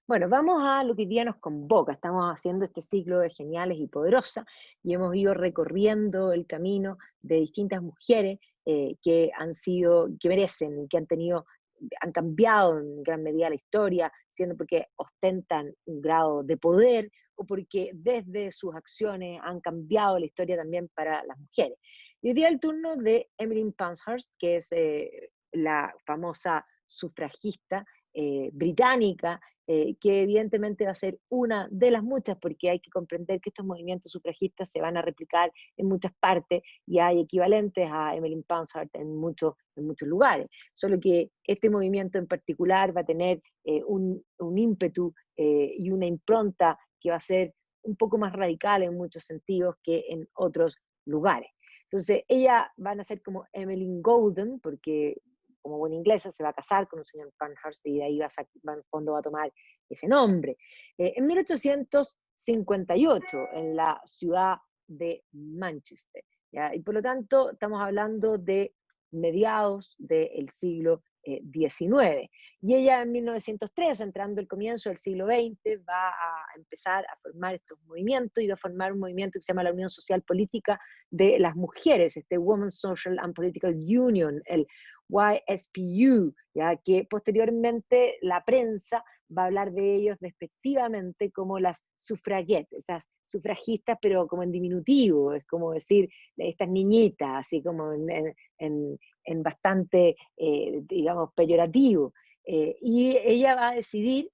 Bueno, vamos a lo que hoy día nos convoca. Estamos haciendo este ciclo de Geniales y Poderosas y hemos ido recorriendo el camino de distintas mujeres que han sido, que merecen, que han tenido, han cambiado en gran medida la historia, siendo porque ostentan un grado de poder o porque desde sus acciones han cambiado la historia también para las mujeres. Y hoy día el turno de Emmeline Pankhurst, que es la famosa sufragista británica, que evidentemente va a ser una de las muchas, porque hay que comprender que estos movimientos sufragistas se van a replicar en muchas partes y hay equivalentes a Emmeline Pankhurst en muchos lugares. Solo que este movimiento en particular va a tener un ímpetu y una impronta que va a ser un poco más radical en muchos sentidos que en otros lugares. Entonces, ella van a ser como Emmeline Golden, porque como buena inglesa se va a casar con un señor Pankhurst y de ahí en fondo va a tomar ese nombre. En 1858, en la ciudad de Manchester, ¿ya? Y por lo tanto estamos hablando de mediados del siglo XIX. Y ella en 1903, entrando el comienzo del siglo XX, va a empezar a formar estos movimientos y va a formar un movimiento que se llama la Unión Social Política de las Mujeres, este Women's Social and Political Union, el YSPU, ¿ya? Que posteriormente la prensa va a hablar de ellos despectivamente como las sufraguettes, esas sufragistas, pero como en diminutivo, es como decir estas niñitas, así como en bastante, digamos, peyorativo. Y ella va a decidir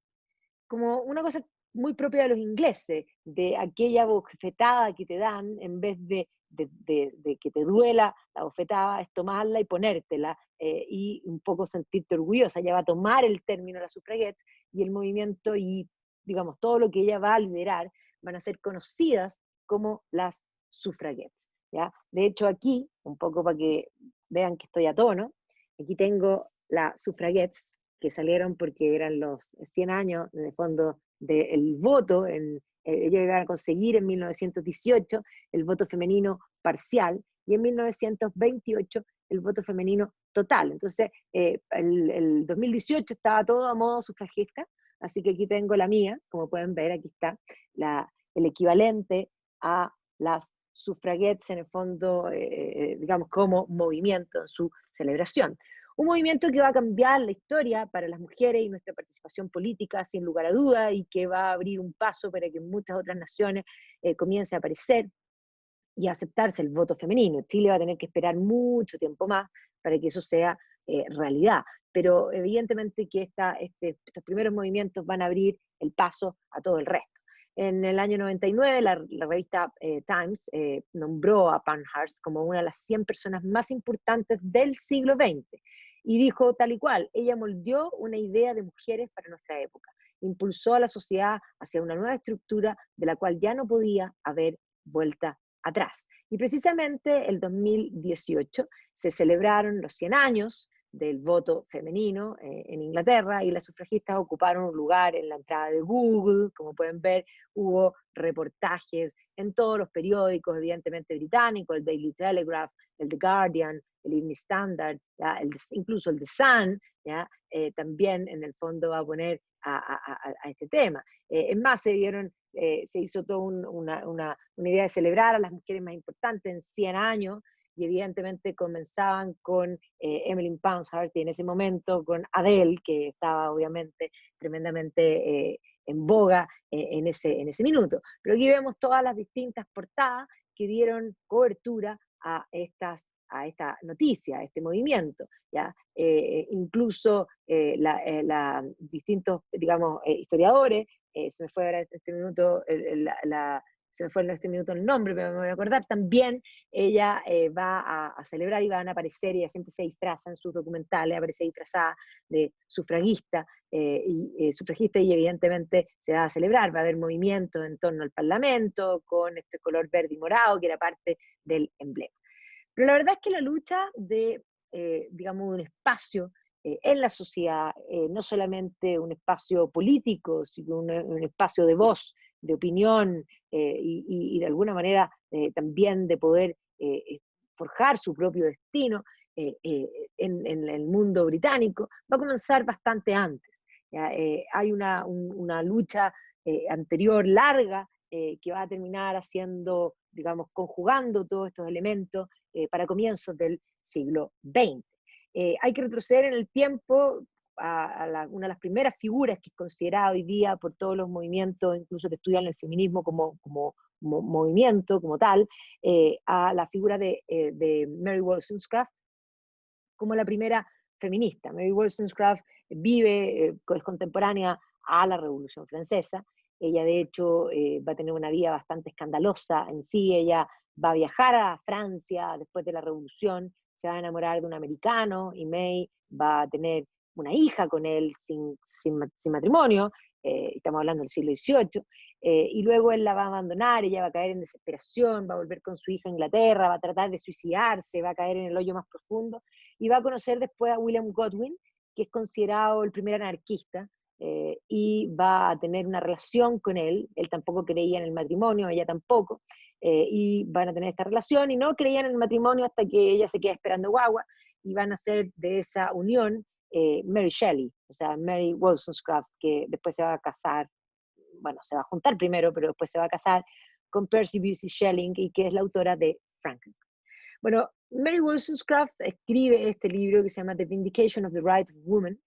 como una cosa muy propia de los ingleses, de aquella bofetada que te dan en vez de que te duela la bofetada, es tomarla y ponértela y un poco sentirte orgullosa. Ella va a tomar el término de la suffragette y el movimiento y, digamos, todo lo que ella va a liderar van a ser conocidas como las suffragettes, ¿ya? De hecho, aquí, un poco para que vean que estoy a tono, aquí tengo las suffragettes que salieron porque eran los 100 años, en el fondo, del voto. Ellos iban a conseguir en 1918 el voto femenino parcial y en 1928 el voto femenino total. Entonces, el 2018 estaba todo a modo sufragista, así que aquí tengo la mía, como pueden ver, aquí está el equivalente a las sufragettes en el fondo, digamos, como movimiento en su celebración. Un movimiento que va a cambiar la historia para las mujeres y nuestra participación política, sin lugar a duda, y que va a abrir un paso para que en muchas otras naciones comience a aparecer y a aceptarse el voto femenino. Chile va a tener que esperar mucho tiempo más para que eso sea realidad, pero evidentemente que estos primeros movimientos van a abrir el paso a todo el resto. En el año 99, la revista Times nombró a Pankhurst como una de las 100 personas más importantes del siglo XX y dijo tal y cual, ella moldeó una idea de mujeres para nuestra época, impulsó a la sociedad hacia una nueva estructura de la cual ya no podía haber vuelta atrás. Y precisamente el 2018 se celebraron los 100 años del voto femenino en Inglaterra y las sufragistas ocuparon un lugar en la entrada de Google. Como pueden ver, hubo reportajes en todos los periódicos, evidentemente británicos, el Daily Telegraph, el The Guardian, el Evening Standard, incluso el The Sun, también en el fondo va a poner a este tema. Es más, se hizo toda una idea de celebrar a las mujeres más importantes en 100 años, y evidentemente comenzaban con Emmeline Pankhurst y en ese momento con Adele, que estaba obviamente tremendamente en boga en ese minuto. Pero aquí vemos todas las distintas portadas que dieron cobertura a esta noticia, a este movimiento, ¿ya? Incluso distintos, digamos, historiadores, se me fue ahora este minuto se me fue en este minuto el nombre, pero me voy a acordar, también ella va a celebrar y van a aparecer, ella siempre se disfraza en sus documentales, aparece disfrazada de sufragista y evidentemente se va a celebrar, va a haber movimiento en torno al Parlamento con este color verde y morado que era parte del emblema. Pero la verdad es que la lucha digamos, un espacio en la sociedad, no solamente un espacio político, sino un espacio de voz, de opinión y de alguna manera también de poder forjar su propio destino en el mundo británico, va a comenzar bastante antes. ¿ya? Hay una lucha anterior larga que va a terminar haciendo, digamos, conjugando todos estos elementos para comienzos del siglo XX. Hay que retroceder en el tiempo una de las primeras figuras que es considerada hoy día por todos los movimientos, incluso que estudian el feminismo como movimiento, como tal, a la figura de Mary Wollstonecraft como la primera feminista. Mary Wollstonecraft vive, es contemporánea a la Revolución Francesa. Ella, de hecho, va a tener una vida bastante escandalosa en sí. Ella va a viajar a Francia después de la Revolución, se va a enamorar de un americano y May va a tener una hija con él sin matrimonio. Estamos hablando del siglo XVIII. Y luego él la va a abandonar, ella va a caer en desesperación, va a volver con su hija a Inglaterra, va a tratar de suicidarse, va a caer en el hoyo más profundo y va a conocer después a William Godwin, que es considerado el primer anarquista, y va a tener una relación con él tampoco creía en el matrimonio, ella tampoco, y van a tener esta relación, y no creían en el matrimonio hasta que ella se queda esperando guagua, y van a hacer de esa unión Mary Shelley, o sea, Mary Wollstonecraft, que después se va a casar, bueno, se va a juntar primero, pero después se va a casar con Percy Bysshe Shelley, y que es la autora de Frankenstein. Bueno, Mary Wollstonecraft escribe este libro que se llama The Vindication of the Right of Woman,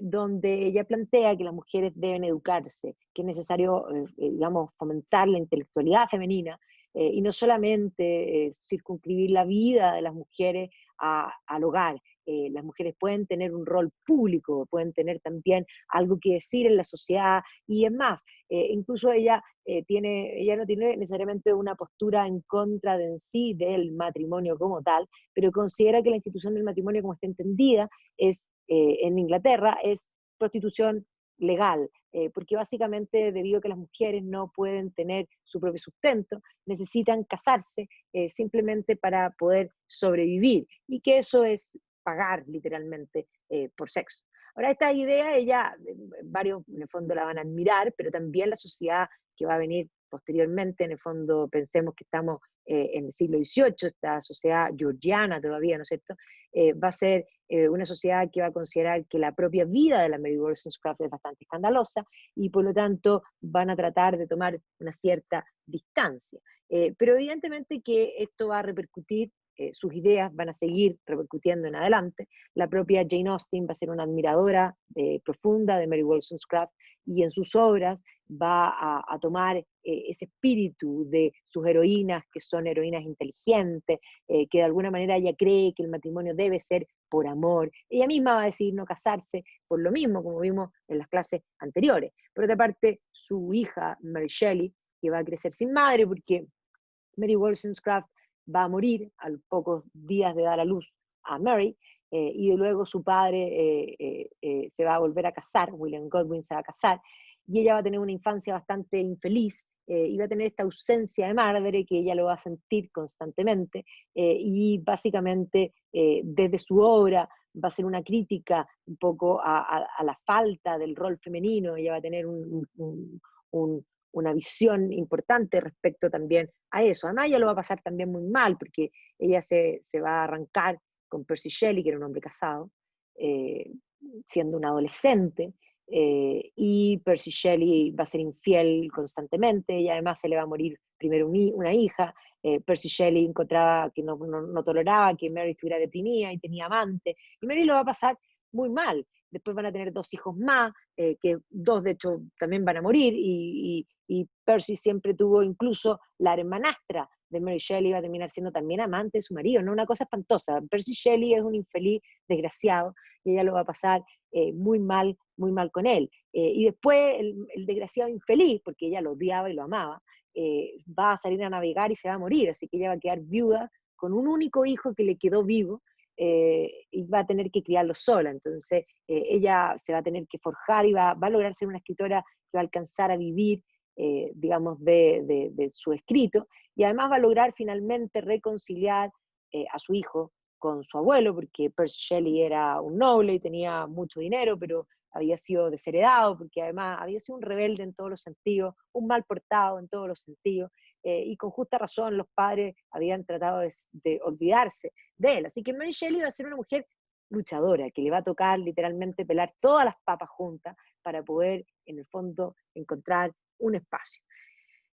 donde ella plantea que las mujeres deben educarse, que es necesario, digamos, fomentar la intelectualidad femenina y no solamente circunscribir la vida de las mujeres al hogar. Las mujeres pueden tener un rol público, pueden tener también algo que decir en la sociedad y es más, incluso ella no tiene necesariamente una postura en contra de en sí del matrimonio como tal, pero considera que la institución del matrimonio como está entendida en Inglaterra es prostitución legal, porque básicamente debido a que las mujeres no pueden tener su propio sustento, necesitan casarse simplemente para poder sobrevivir y que eso es pagar literalmente por sexo. Ahora, esta idea, varios en el fondo la van a admirar, pero también la sociedad que va a venir posteriormente, en el fondo pensemos que estamos en el siglo XVIII, esta sociedad georgiana todavía, ¿no es cierto? Va a ser una sociedad que va a considerar que la propia vida de la Mary Wollstonecraft es bastante escandalosa y por lo tanto van a tratar de tomar una cierta distancia. Pero evidentemente que esto va a repercutir, sus ideas van a seguir repercutiendo en adelante. La propia Jane Austen va a ser una admiradora profunda de Mary Wollstonecraft y en sus obras va a tomar ese espíritu de sus heroínas, que son heroínas inteligentes, que de alguna manera ella cree que el matrimonio debe ser por amor. Ella misma va a decidir no casarse por lo mismo, como vimos en las clases anteriores. Por otra parte, su hija, Mary Shelley, que va a crecer sin madre, porque Mary Wollstonecraft va a morir a los pocos días de dar a luz a Mary, y luego su padre se va a volver a casar, William Godwin se va a casar, y ella va a tener una infancia bastante infeliz, y va a tener esta ausencia de madre que ella lo va a sentir constantemente, y básicamente desde su obra va a ser una crítica un poco a la falta del rol femenino, ella va a tener una visión importante respecto también a eso. Además, ella lo va a pasar también muy mal, porque ella se va a arrancar con Percy Shelley, que era un hombre casado, eh, siendo un adolescente, y Percy Shelley va a ser infiel constantemente, y además se le va a morir primero una hija. Percy Shelley encontraba que no toleraba que Mary estuviera deprimida y tenía amante, y Mary lo va a pasar muy mal. Después van a tener dos hijos más, que dos de hecho también van a morir, y Percy siempre tuvo incluso la hermanastra de Mary Shelley, va a terminar siendo también amante de su marido, ¿no? Una cosa espantosa. Percy Shelley es un infeliz desgraciado y ella lo va a pasar muy mal con él. Y después el desgraciado infeliz, porque ella lo odiaba y lo amaba, va a salir a navegar y se va a morir, así que ella va a quedar viuda con un único hijo que le quedó vivo, y va a tener que criarlo sola. Entonces ella se va a tener que forjar y va a lograr ser una escritora que va a alcanzar a vivir, digamos, de su escrito, y además va a lograr finalmente reconciliar a su hijo con su abuelo, porque Percy Shelley era un noble y tenía mucho dinero, pero había sido desheredado, porque además había sido un rebelde en todos los sentidos, un mal portado en todos los sentidos, y con justa razón los padres habían tratado de olvidarse de él. Así que Mary Shelley va a ser una mujer luchadora, que le va a tocar literalmente pelar todas las papas juntas para poder, en el fondo, encontrar un espacio.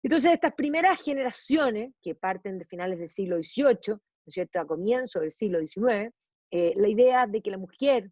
Entonces, estas primeras generaciones, que parten de finales del siglo XVIII, ¿no es cierto?, a comienzos del siglo XIX, la idea de que la mujer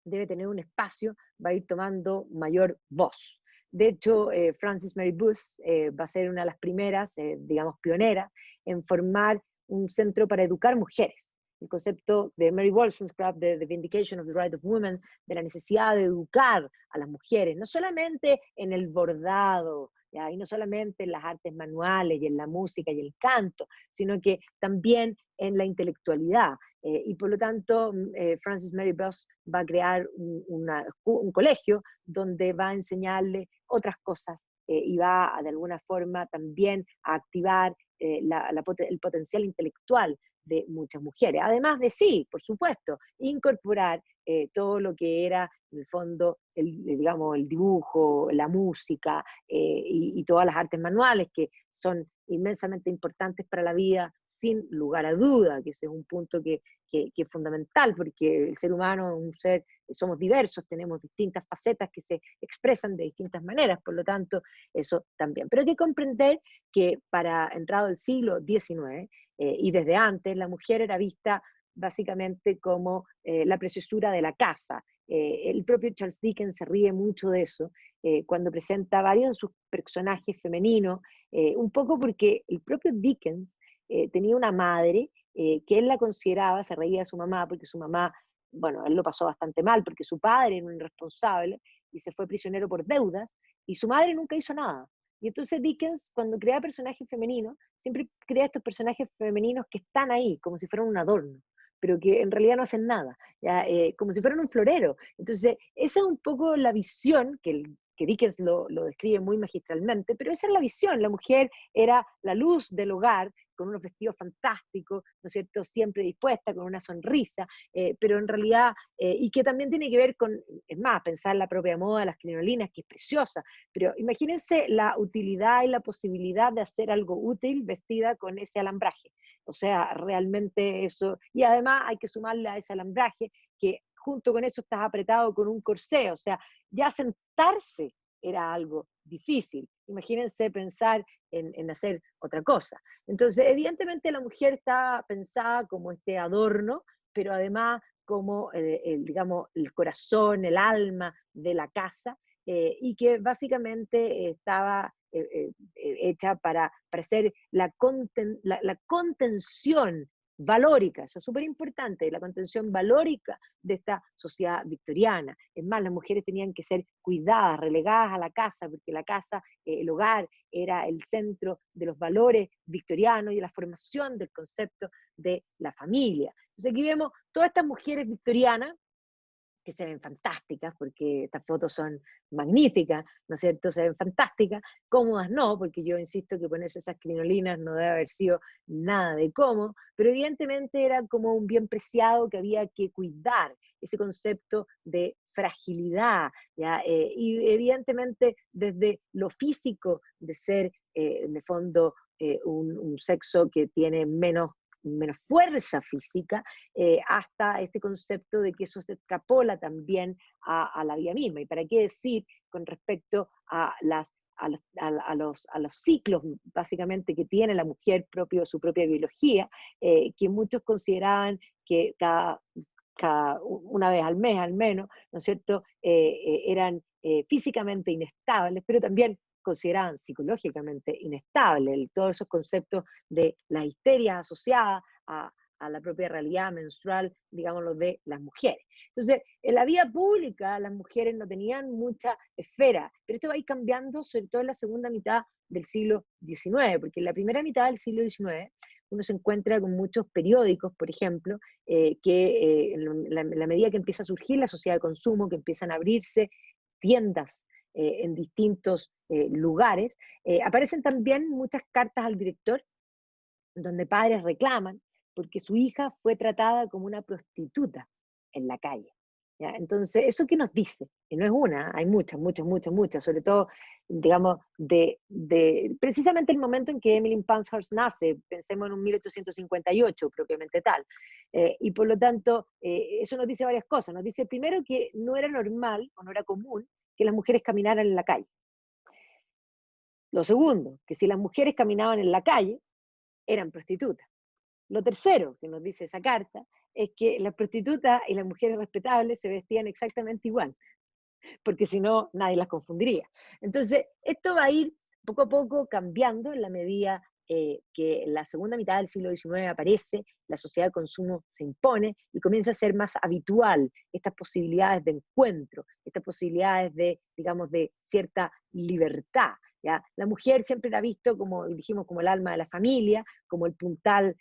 debe tener un espacio va a ir tomando mayor voz. De hecho, Frances Mary Booth va a ser una de las primeras, digamos, pioneras en formar un centro para educar mujeres. El concepto de Mary Wollstonecraft, de The Vindication of the Right of Women, de la necesidad de educar a las mujeres, no solamente en el bordado, ¿ya? Y no solamente en las artes manuales y en la música y el canto, sino que también en la intelectualidad. Y por lo tanto, Frances Mary Booth va a crear un colegio donde va a enseñarle otras cosas y va a, de alguna forma también a activar el potencial intelectual de muchas mujeres. Además de, sí, por supuesto, incorporar todo lo que era, en el fondo, digamos, el dibujo, la música y todas las artes manuales que son inmensamente importantes para la vida, sin lugar a duda, que ese es un punto que es fundamental, porque el ser humano es un ser, somos diversos, tenemos distintas facetas que se expresan de distintas maneras, por lo tanto, eso también. Pero hay que comprender que para entrado el siglo XIX, y desde antes, la mujer era vista básicamente como la preciosura de la casa. El propio Charles Dickens se ríe mucho de eso, cuando presenta varios de sus personajes femeninos, un poco porque el propio Dickens tenía una madre que él la consideraba, se reía de su mamá, porque su mamá, bueno, él lo pasó bastante mal, porque su padre era un irresponsable y se fue prisionero por deudas, y su madre nunca hizo nada. Y entonces Dickens, cuando crea personajes femeninos, siempre crea estos personajes femeninos que están ahí, como si fueran un adorno, pero que en realidad no hacen nada, ¿ya? Como si fueran un florero. Entonces, esa es un poco la visión que Dickens lo describe muy magistralmente, pero esa es la visión. La mujer era la luz del hogar, con unos vestidos fantásticos, ¿no es cierto?, siempre dispuesta, con una sonrisa, pero en realidad, y que también tiene que ver con, es más, pensar la propia moda de las crinolinas, que es preciosa, pero imagínense la utilidad y la posibilidad de hacer algo útil vestida con ese alambraje. O sea, realmente eso, y además hay que sumarle a ese alambraje que junto con eso estás apretado con un corsé, o sea, ya sentarse era algo difícil. Imagínense pensar en hacer otra cosa. Entonces, evidentemente la mujer está pensada como este adorno, pero además como, digamos, el corazón, el alma de la casa, y que básicamente estaba hecha para ser la contención valórica, eso es súper importante, la contención valórica de esta sociedad victoriana. Es más, las mujeres tenían que ser cuidadas, relegadas a la casa, porque la casa, el hogar, era el centro de los valores victorianos y de la formación del concepto de la familia. Entonces aquí vemos todas estas mujeres victorianas que se ven fantásticas, porque estas fotos son magníficas, ¿no es cierto? Se ven fantásticas, cómodas no, porque yo insisto que ponerse esas crinolinas no debe haber sido nada de cómodo, pero evidentemente era como un bien preciado que había que cuidar, ese concepto de fragilidad, ¿ya? Y evidentemente desde lo físico, de ser en el fondo un sexo que tiene menos fuerza física, hasta este concepto de que eso se extrapola también a la vida misma. ¿Y para qué decir con respecto a los ciclos básicamente que tiene la mujer, su propia biología, que muchos consideraban que una vez al mes al menos, ¿no es cierto?, eran físicamente inestables, pero también consideraban psicológicamente inestables todos esos conceptos de la histeria asociada a la propia realidad menstrual, digámoslo, de las mujeres. Entonces, en la vida pública las mujeres no tenían mucha esfera, pero esto va a ir cambiando, sobre todo en la segunda mitad del siglo XIX, porque en la primera mitad del siglo XIX uno se encuentra con muchos periódicos, por ejemplo, que en la medida que empieza a surgir la sociedad de consumo, que empiezan a abrirse tiendas en distintos lugares, aparecen también muchas cartas al director donde padres reclaman porque su hija fue tratada como una prostituta en la calle. ¿ya? Entonces, ¿eso qué nos dice? Y no es una, hay muchas, muchas, muchas, muchas, sobre todo, digamos, precisamente el momento en que Emmeline Pankhurst nace, pensemos en un 1858 propiamente tal, y por lo tanto, eso nos dice varias cosas. Nos dice primero que no era normal o no era común que las mujeres caminaran en la calle. Lo segundo, que si las mujeres caminaban en la calle, eran prostitutas. Lo tercero que nos dice esa carta es que las prostitutas y las mujeres respetables se vestían exactamente igual, porque si no, nadie las confundiría. Entonces, esto va a ir poco a poco cambiando en la medida que en la segunda mitad del siglo XIX aparece, la sociedad de consumo se impone y comienza a ser más habitual estas posibilidades de encuentro, estas posibilidades de, digamos, de cierta libertad. ¿Ya? La mujer siempre la ha visto, como dijimos, como el alma de la familia, como el puntal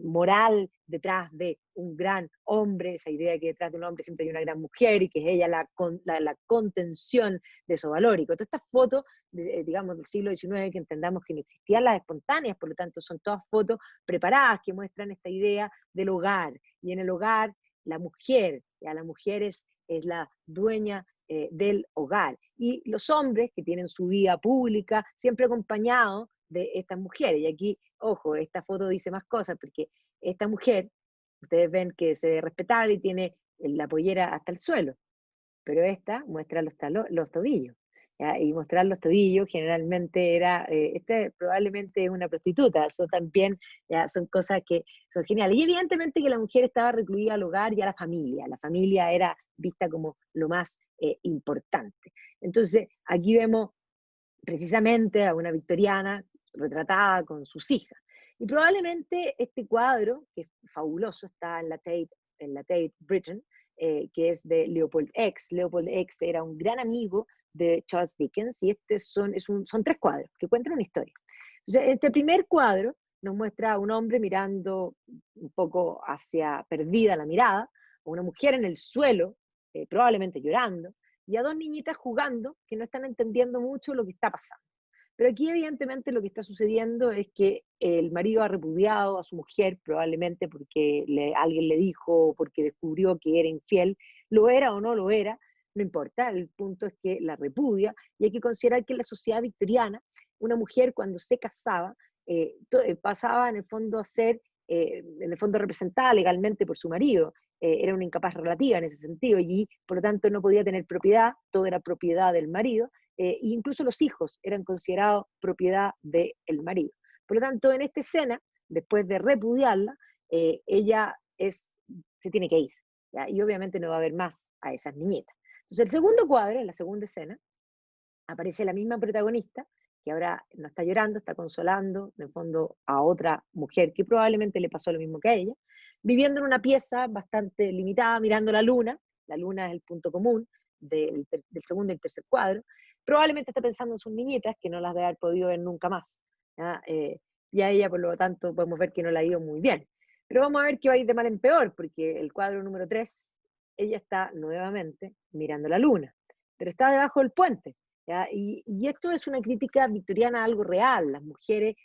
moral detrás de un gran hombre, esa idea de que detrás de un hombre siempre hay una gran mujer y que es ella la contención de eso valórico. Todas estas fotos, digamos, del siglo XIX, que entendamos que no existían las espontáneas, por lo tanto son todas fotos preparadas que muestran esta idea del hogar. Y en el hogar, la mujer, ya la mujer es la dueña del hogar. Y los hombres que tienen su vida pública, siempre acompañados de estas mujeres. Y aquí, ojo, esta foto dice más cosas, porque esta mujer, ustedes ven que se ve respetable y tiene la pollera hasta el suelo, pero esta muestra los tobillos. ¿Ya? Y mostrar los tobillos generalmente era, probablemente es una prostituta, eso también ya, son cosas que son geniales. Y evidentemente que la mujer estaba recluida al hogar y a la familia era vista como lo más importante. Entonces, aquí vemos precisamente a una victoriana retratada con sus hijas. Y probablemente este cuadro, que es fabuloso, está en la Tate Britain, que es de Leopold X. Leopold X era un gran amigo de Charles Dickens, y son tres cuadros que cuentan una historia. Entonces, este primer cuadro nos muestra a un hombre mirando un poco hacia perdida la mirada, a una mujer en el suelo, probablemente llorando, y a dos niñitas jugando que no están entendiendo mucho lo que está pasando. Pero aquí evidentemente lo que está sucediendo es que el marido ha repudiado a su mujer, probablemente porque alguien le dijo, porque descubrió que era infiel, lo era o no lo era, no importa, el punto es que la repudia, y hay que considerar que en la sociedad victoriana, una mujer cuando se casaba, pasaba en el fondo a ser, en el fondo representada legalmente por su marido, era una incapaz relativa en ese sentido, y por lo tanto no podía tener propiedad, todo era propiedad del marido, e incluso los hijos eran considerados propiedad del marido. Por lo tanto, en esta escena, después de repudiarla, ella se tiene que ir, ¿ya? Y obviamente no va a haber más a esas niñetas. Entonces, el segundo cuadro, en la segunda escena, aparece la misma protagonista, que ahora no está llorando, está consolando, en el fondo, a otra mujer que probablemente le pasó lo mismo que a ella, viviendo en una pieza bastante limitada, mirando la luna es el punto común del segundo y el tercer cuadro, probablemente está pensando en sus niñitas, que no las debe haber podido ver nunca más, ¿ya? Y a ella, por lo tanto, podemos ver que no la ha ido muy bien. Pero vamos a ver que va a ir de mal en peor, porque el cuadro número 3, ella está nuevamente mirando la luna, pero está debajo del puente. ¿Ya? Y esto es una crítica victoriana a algo real, las mujeres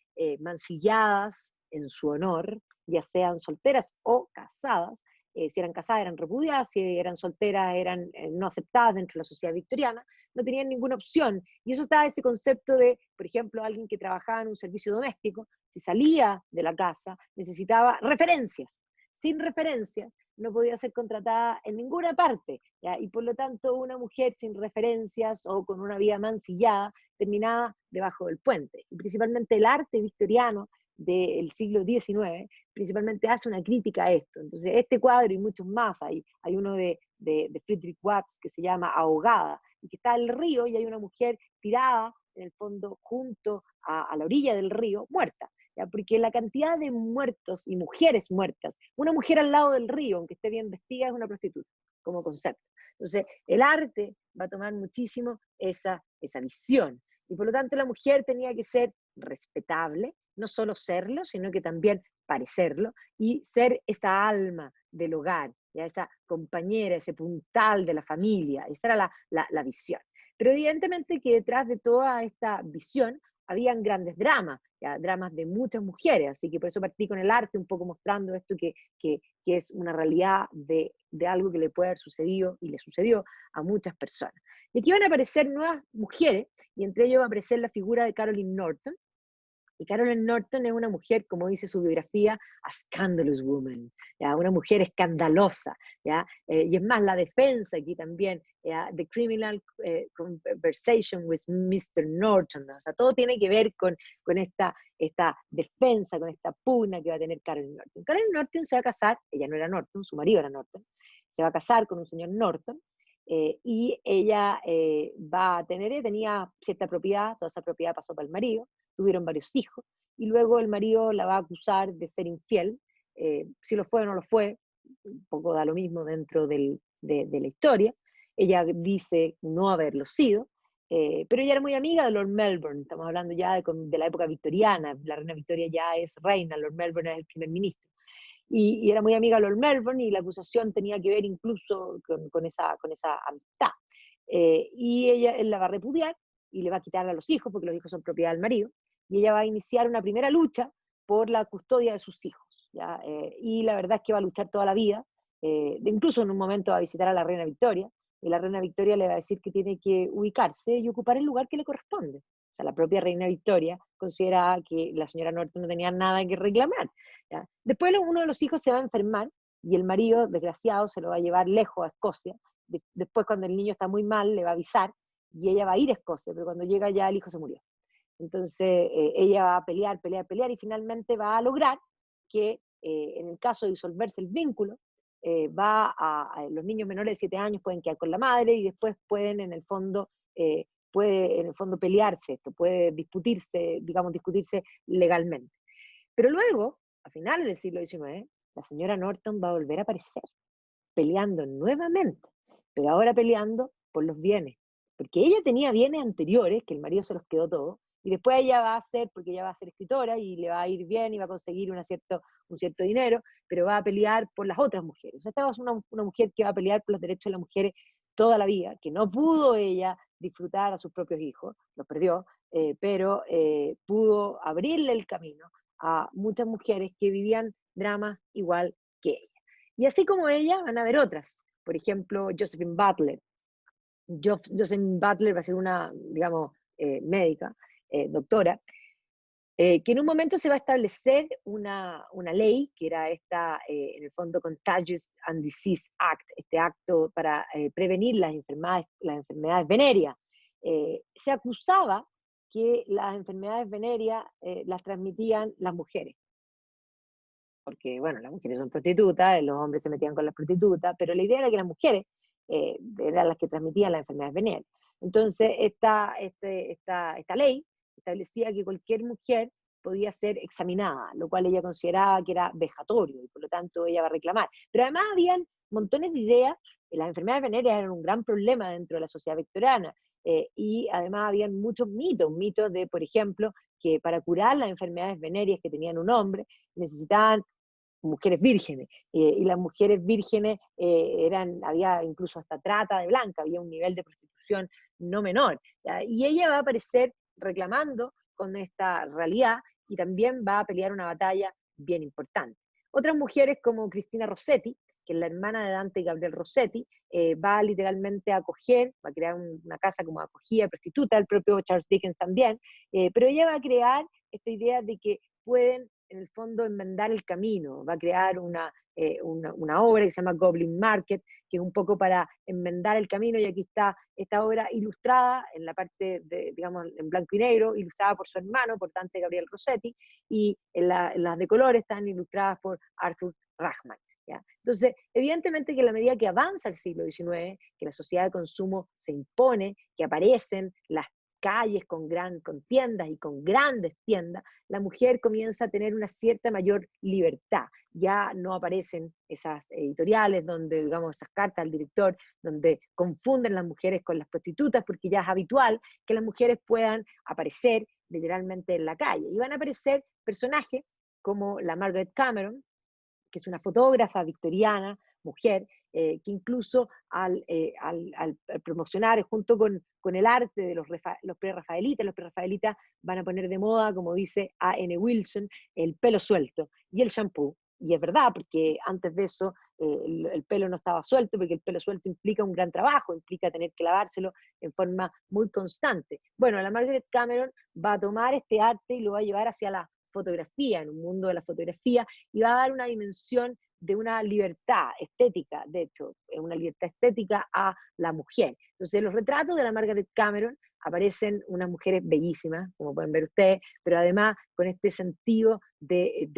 mancilladas en su honor, ya sean solteras o casadas, si eran casadas eran repudiadas, si eran solteras eran no aceptadas dentro de la sociedad victoriana, no tenían ninguna opción. Y eso está ese concepto de, por ejemplo, alguien que trabajaba en un servicio doméstico, si salía de la casa, necesitaba referencias. Sin referencias, no podía ser contratada en ninguna parte, ¿ya? Y por lo tanto una mujer sin referencias o con una vida mancillada terminaba debajo del puente. Y principalmente el arte victoriano del siglo XIX principalmente hace una crítica a esto. Entonces este cuadro y muchos más, hay uno de Frederick Watts que se llama Ahogada, y que está en el río y hay una mujer tirada en el fondo junto a la orilla del río, muerta. ¿Ya? Porque la cantidad de muertos y mujeres muertas, una mujer al lado del río, aunque esté bien vestida, es una prostituta, como concepto. Entonces, el arte va a tomar muchísimo esa visión. Y por lo tanto, la mujer tenía que ser respetable, no solo serlo, sino que también parecerlo, y ser esa alma del hogar, ¿ya? Esa compañera, ese puntal de la familia. Esa era la visión. Pero evidentemente que detrás de toda esta visión habían grandes dramas, ¿ya? Dramas de muchas mujeres, así que por eso partí con el arte, un poco mostrando esto que es una realidad de algo que le puede haber sucedido y le sucedió a muchas personas. Y aquí van a aparecer nuevas mujeres, y entre ellos va a aparecer la figura de Caroline Norton, y Caroline Norton es una mujer, como dice su biografía, a scandalous woman, ¿ya? Una mujer escandalosa, ¿ya? Y es más, la defensa aquí también, ¿ya? The criminal conversation with Mr. Norton, ¿no? O sea, todo tiene que ver con esta defensa, con esta pugna que va a tener Caroline Norton. Caroline Norton se va a casar, ella no era Norton, su marido era Norton, se va a casar con un señor Norton, y ella tenía cierta propiedad, toda esa propiedad pasó para el marido, tuvieron varios hijos, y luego el marido la va a acusar de ser infiel, si lo fue o no lo fue, un poco da lo mismo dentro de la historia, ella dice no haberlo sido, pero ella era muy amiga de Lord Melbourne, estamos hablando ya de la época victoriana, la reina Victoria ya es reina, Lord Melbourne es el primer ministro, y era muy amiga de Lord Melbourne, y la acusación tenía que ver incluso con esa amistad. Y él la va a repudiar, y le va a quitar a los hijos, porque los hijos son propiedad del marido, y ella va a iniciar una primera lucha por la custodia de sus hijos, ¿ya? Y la verdad es que va a luchar toda la vida, incluso en un momento va a visitar a la reina Victoria, y la reina Victoria le va a decir que tiene que ubicarse y ocupar el lugar que le corresponde. O sea, la propia reina Victoria considera que la señora Norton no tenía nada que reclamar, ¿ya? Después uno de los hijos se va a enfermar, y el marido, desgraciado, se lo va a llevar lejos a Escocia. Después, cuando el niño está muy mal, le va a avisar, y ella va a ir a Escocia, pero cuando llega ya el hijo se murió. Entonces, ella va a pelear, pelear, pelear, y finalmente va a lograr que, en el caso de disolverse el vínculo, los niños menores de 7 años pueden quedar con la madre, y después pueden, puede en el fondo pelearse esto, puede discutirse, digamos, discutirse legalmente. Pero luego, a finales del siglo XIX, la señora Norton va a volver a aparecer, peleando nuevamente, pero ahora peleando por los bienes, porque ella tenía bienes anteriores, que el marido se los quedó todos, y después ella va a ser, porque ella va a ser escritora, y le va a ir bien, y va a conseguir un cierto dinero, pero va a pelear por las otras mujeres. O sea, esta es una mujer que va a pelear por los derechos de las mujeres toda la vida, que no pudo ella disfrutar a sus propios hijos, los perdió, pero pudo abrirle el camino a muchas mujeres que vivían dramas igual que ella. Y así como ella, van a haber otras. Por ejemplo, Josephine Butler. Josephine Butler va a ser una, digamos, médica, doctora, que en un momento se va a establecer una ley, que era en el fondo, Contagious and Disease Act, este acto para prevenir las enfermedades venéreas. Se acusaba que las enfermedades venéreas las transmitían las mujeres, porque, bueno, las mujeres son prostitutas, los hombres se metían con las prostitutas, pero la idea era que las mujeres eran las que transmitían las enfermedades venéreas. Entonces, esta ley establecía que cualquier mujer podía ser examinada, lo cual ella consideraba que era vejatorio, y por lo tanto ella va a reclamar. Pero además habían montones de ideas, las enfermedades venéreas eran un gran problema dentro de la sociedad victoriana, y además habían muchos mitos de, por ejemplo, que para curar las enfermedades venéreas que tenían un hombre, necesitaban mujeres vírgenes, y las mujeres vírgenes había incluso hasta trata de blanca, había un nivel de prostitución no menor, ¿ya? Y ella va a aparecer reclamando con esta realidad, y también va a pelear una batalla bien importante. Otras mujeres como Cristina Rossetti, que es la hermana de Dante y Gabriel Rossetti, va literalmente a acoger, va a crear una casa como acogida prostituta, el propio Charles Dickens también, pero ella va a crear esta idea de que pueden en el fondo enmendar el camino, va a crear una obra que se llama Goblin Market, que es un poco para enmendar el camino, y aquí está esta obra ilustrada en la parte, digamos, en blanco y negro, ilustrada por su hermano, por Dante Gabriel Rossetti, y en las de color están ilustradas por Arthur Rachman, ¿ya? Entonces, evidentemente que a la medida que avanza el siglo XIX, que la sociedad de consumo se impone, que aparecen las calles con tiendas y con grandes tiendas, la mujer comienza a tener una cierta mayor libertad. Ya no aparecen esas editoriales donde, digamos, esas cartas al director, donde confunden las mujeres con las prostitutas, porque ya es habitual que las mujeres puedan aparecer literalmente en la calle. Y van a aparecer personajes como la Margaret Cameron, que es una fotógrafa victoriana, mujer, que incluso al promocionar junto con el arte de los prerrafaelitas van a poner de moda, como dice A.N. Wilson, el pelo suelto y el shampoo. Y es verdad, porque antes de eso el pelo no estaba suelto, porque el pelo suelto implica un gran trabajo, implica tener que lavárselo en forma muy constante. Bueno, la Margaret Cameron va a tomar este arte y lo va a llevar hacia la fotografía, en un mundo de la fotografía, y va a dar una dimensión de una libertad estética, de hecho, una libertad estética a la mujer. Entonces, los retratos de la Margaret Cameron aparecen unas mujeres bellísimas, como pueden ver ustedes, pero además con este sentido de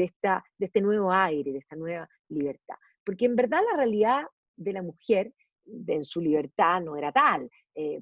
este nuevo aire, de esta nueva libertad. Porque en verdad la realidad de la mujer en su libertad no era tal,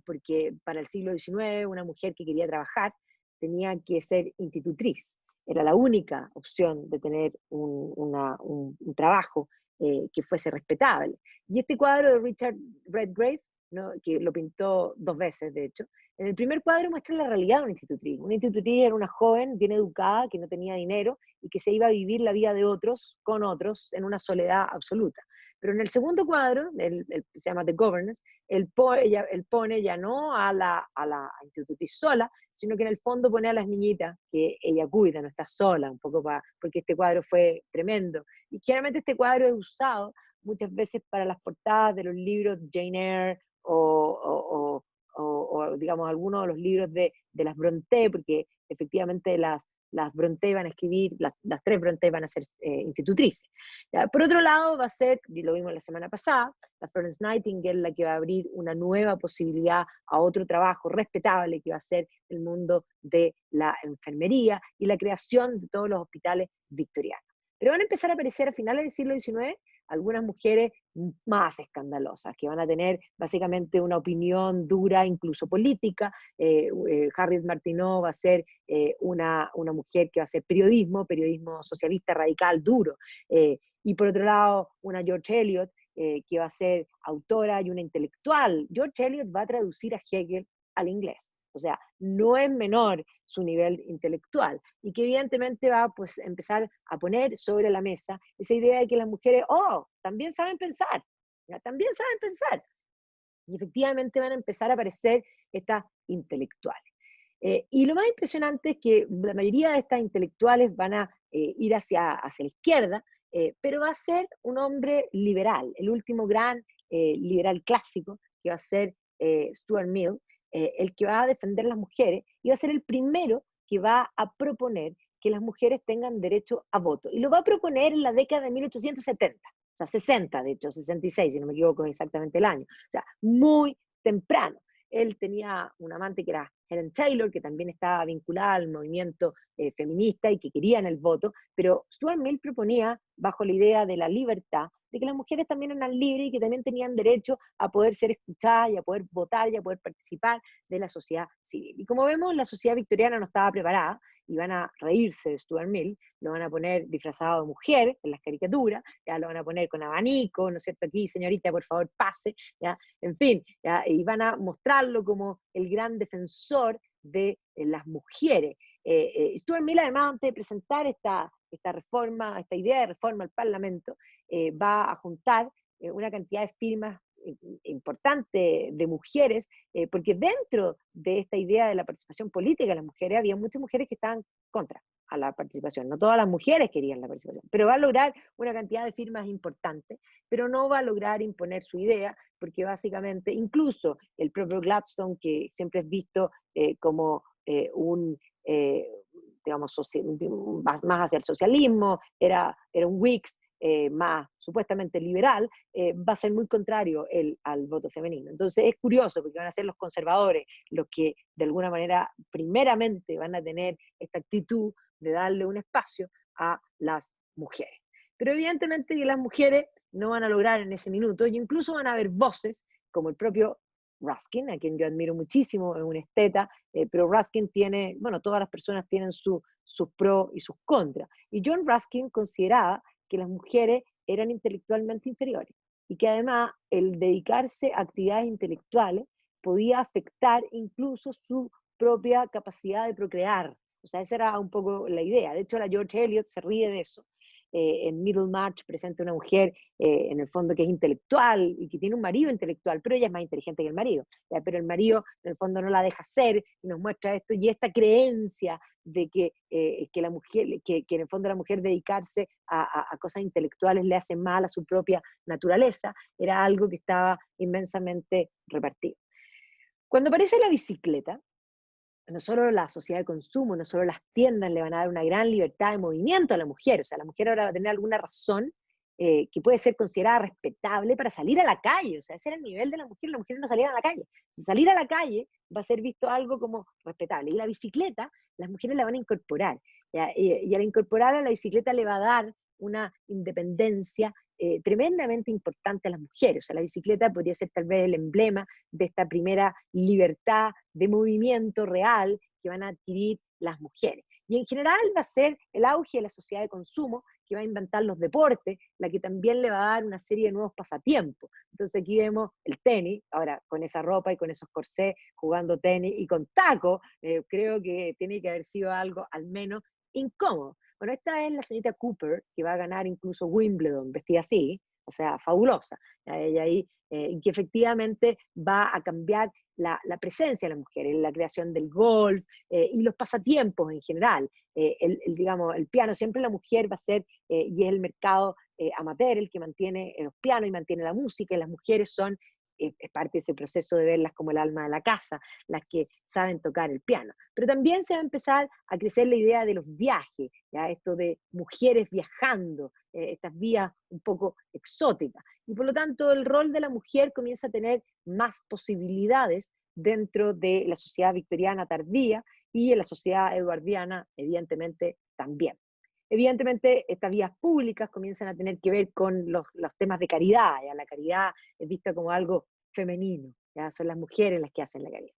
porque para el siglo XIX una mujer que quería trabajar tenía que ser institutriz, era la única opción de tener un trabajo que fuese respetable. Y este cuadro de Richard Redgrave, ¿no?, que lo pintó 2 veces, de hecho, en el primer cuadro muestra la realidad de una institutriz. Una institutriz era una joven bien educada que no tenía dinero y que se iba a vivir la vida de otros, con otros, en una soledad absoluta. Pero en el segundo cuadro, se llama The Governess, él pone ya no a la institutriz sola, sino que en el fondo pone a las niñitas que ella cuida, no está sola, un poco porque este cuadro fue tremendo. Y generalmente este cuadro es usado muchas veces para las portadas de los libros Jane Eyre o digamos, algunos de los libros de las Brontë, porque efectivamente las Brontë van a escribir, las 3 Brontë van a ser institutrices. ¿Ya? Por otro lado, va a ser, y lo vimos la semana pasada, la Florence Nightingale la que va a abrir una nueva posibilidad a otro trabajo respetable que va a ser el mundo de la enfermería y la creación de todos los hospitales victorianos. Pero van a empezar a aparecer a finales del siglo XIX algunas mujeres más escandalosas, que van a tener básicamente una opinión dura, incluso política. Harriet Martineau va a ser una mujer que va a hacer periodismo socialista radical, duro. Y por otro lado, una George Eliot, que va a ser autora y una intelectual. George Eliot va a traducir a Hegel al inglés. O sea, no es menor su nivel intelectual y que evidentemente va pues, a empezar a poner sobre la mesa esa idea de que las mujeres, también saben pensar, ¿ya? También saben pensar. Y efectivamente van a empezar a aparecer estas intelectuales. Y lo más impresionante es que la mayoría de estas intelectuales van a ir hacia la izquierda, pero va a ser un hombre liberal, el último gran liberal clásico, que va a ser Stuart Mill, el que va a defender las mujeres y va a ser el primero que va a proponer que las mujeres tengan derecho a voto. Y lo va a proponer en la década de 1870, o sea, 60, de hecho, 66, si no me equivoco exactamente el año. O sea, muy temprano. Él tenía un amante que era Helen Taylor, que también estaba vinculada al movimiento feminista y que querían el voto, pero Stuart Mill proponía, bajo la idea de la libertad, de que las mujeres también eran libres y que también tenían derecho a poder ser escuchadas y a poder votar y a poder participar de la sociedad civil. Y como vemos, la sociedad victoriana no estaba preparada y van a reírse de Stuart Mill, lo van a poner disfrazado de mujer en las caricaturas, ya lo van a poner con abanico, ¿no es cierto? Aquí, señorita, por favor, pase, ¿ya? En fin, ¿ya? Y van a mostrarlo como el gran defensor de las mujeres. Stuart Mill, además, antes de presentar esta reforma, esta idea de reforma al Parlamento, va a juntar una cantidad de firmas importante de mujeres, porque dentro de esta idea de la participación política de las mujeres había muchas mujeres que estaban contra a la participación. No todas las mujeres querían la participación, pero va a lograr una cantidad de firmas importantes, pero no va a lograr imponer su idea, porque básicamente incluso el propio Gladstone, que siempre es visto como eh, digamos, más hacia el socialismo, era un Whigs, más supuestamente liberal, va a ser muy contrario al voto femenino. Entonces es curioso porque van a ser los conservadores los que de alguna manera primeramente van a tener esta actitud de darle un espacio a las mujeres. Pero evidentemente que las mujeres no van a lograr en ese minuto y incluso van a haber voces como el propio Ruskin, a quien yo admiro muchísimo, es un esteta, pero Ruskin tiene, bueno, todas las personas tienen sus pros y sus contras. Y John Ruskin consideraba que las mujeres eran intelectualmente inferiores y que además el dedicarse a actividades intelectuales podía afectar incluso su propia capacidad de procrear. O sea, esa era un poco la idea. De hecho, la George Eliot se ríe de eso en Middlemarch presenta una mujer, en el fondo, que es intelectual y que tiene un marido intelectual, pero ella es más inteligente que el marido, ¿ya? Pero el marido, en el fondo, no la deja ser, y nos muestra esto, y esta creencia de que la mujer, que en el fondo la mujer dedicarse a cosas intelectuales le hace mal a su propia naturaleza, era algo que estaba inmensamente repartido. Cuando aparece la bicicleta, no solo la sociedad de consumo, no solo las tiendas le van a dar una gran libertad de movimiento a la mujer, o sea, la mujer ahora va a tener alguna razón que puede ser considerada respetable para salir a la calle, o sea, ese era el nivel de la mujer no salía a la calle. Salir a la calle va a ser visto algo como respetable, y la bicicleta, las mujeres la van a incorporar, ¿ya? Y al incorporar a la bicicleta le va a dar una independencia tremendamente importante a las mujeres, o sea, la bicicleta podría ser tal vez el emblema de esta primera libertad de movimiento real que van a adquirir las mujeres. Y en general va a ser el auge de la sociedad de consumo que va a inventar los deportes, la que también le va a dar una serie de nuevos pasatiempos. Entonces aquí vemos el tenis, ahora con esa ropa y con esos corsés, jugando tenis y con taco, creo que tiene que haber sido algo al menos incómodo. Bueno, esta es la señorita Cooper, que va a ganar incluso Wimbledon, vestida así, o sea, fabulosa. Ella ahí, y que efectivamente va a cambiar la presencia de la mujer en la creación del golf y los pasatiempos en general. Digamos, el piano, siempre la mujer va a ser, y es el mercado amateur el que mantiene los pianos y mantiene la música, y las mujeres son, es parte de ese proceso de verlas como el alma de la casa, las que saben tocar el piano. Pero también se va a empezar a crecer la idea de los viajes, ¿ya? Esto de mujeres viajando, estas vías un poco exóticas. Y por lo tanto el rol de la mujer comienza a tener más posibilidades dentro de la sociedad victoriana tardía y en la sociedad eduardiana, evidentemente, también. Evidentemente, estas vías públicas comienzan a tener que ver con los temas de caridad, ¿ya? La caridad es vista como algo femenino, ¿ya? Son las mujeres las que hacen la caridad.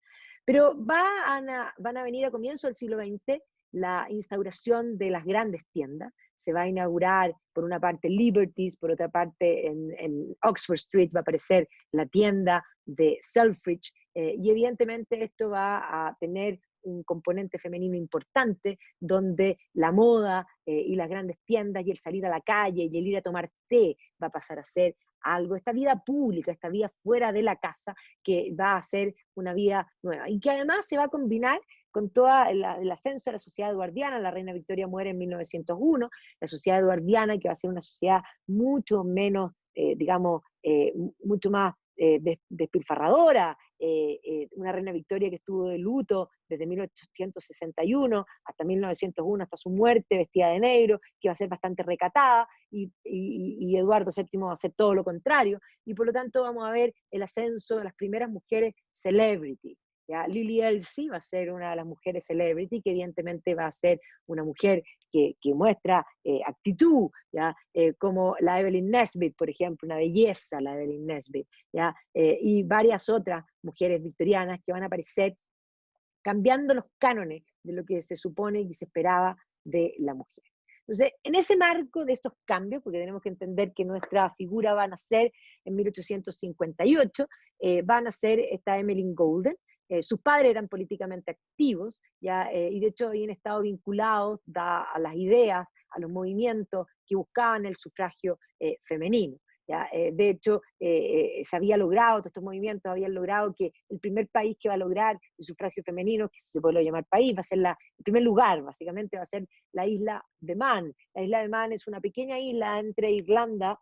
Pero van a venir a comienzo del siglo XX la instauración de las grandes tiendas. Se va a inaugurar, por una parte, Liberties, por otra parte, en Oxford Street va a aparecer la tienda de Selfridge, y evidentemente esto va a tener un componente femenino importante, donde la moda y las grandes tiendas y el salir a la calle y el ir a tomar té va a pasar a ser algo, esta vida pública, esta vida fuera de la casa, que va a ser una vida nueva y que además se va a combinar con todo el ascenso de la sociedad eduardiana. La reina Victoria muere en 1901, la sociedad eduardiana, que va a ser una sociedad mucho menos, digamos, mucho más despilfarradora, una reina Victoria que estuvo de luto desde 1861 hasta 1901, hasta su muerte, vestida de negro, que va a ser bastante recatada, y Eduardo VII va a hacer todo lo contrario, y por lo tanto vamos a ver el ascenso de las primeras mujeres celebrity. ¿Ya? Lily Elsie va a ser una de las mujeres celebrity, que evidentemente va a ser una mujer que muestra actitud, ¿ya? Como la Evelyn Nesbit, por ejemplo, una belleza la Evelyn Nesbit, ¿ya? Y varias otras mujeres victorianas que van a aparecer cambiando los cánones de lo que se supone y se esperaba de la mujer. Entonces, en ese marco de estos cambios, porque tenemos que entender que nuestra figura va a nacer en 1858, va a nacer esta Emmeline Golden. Sus padres eran políticamente activos, ¿ya? Y de hecho habían estado vinculados a las ideas, a los movimientos que buscaban el sufragio femenino. ¿Ya? De hecho, se había logrado, todos estos movimientos habían logrado que el primer país que va a lograr el sufragio femenino, que se puede llamar país, va a ser el primer lugar, básicamente va a ser la isla de Man. La isla de Man es una pequeña isla entre Irlanda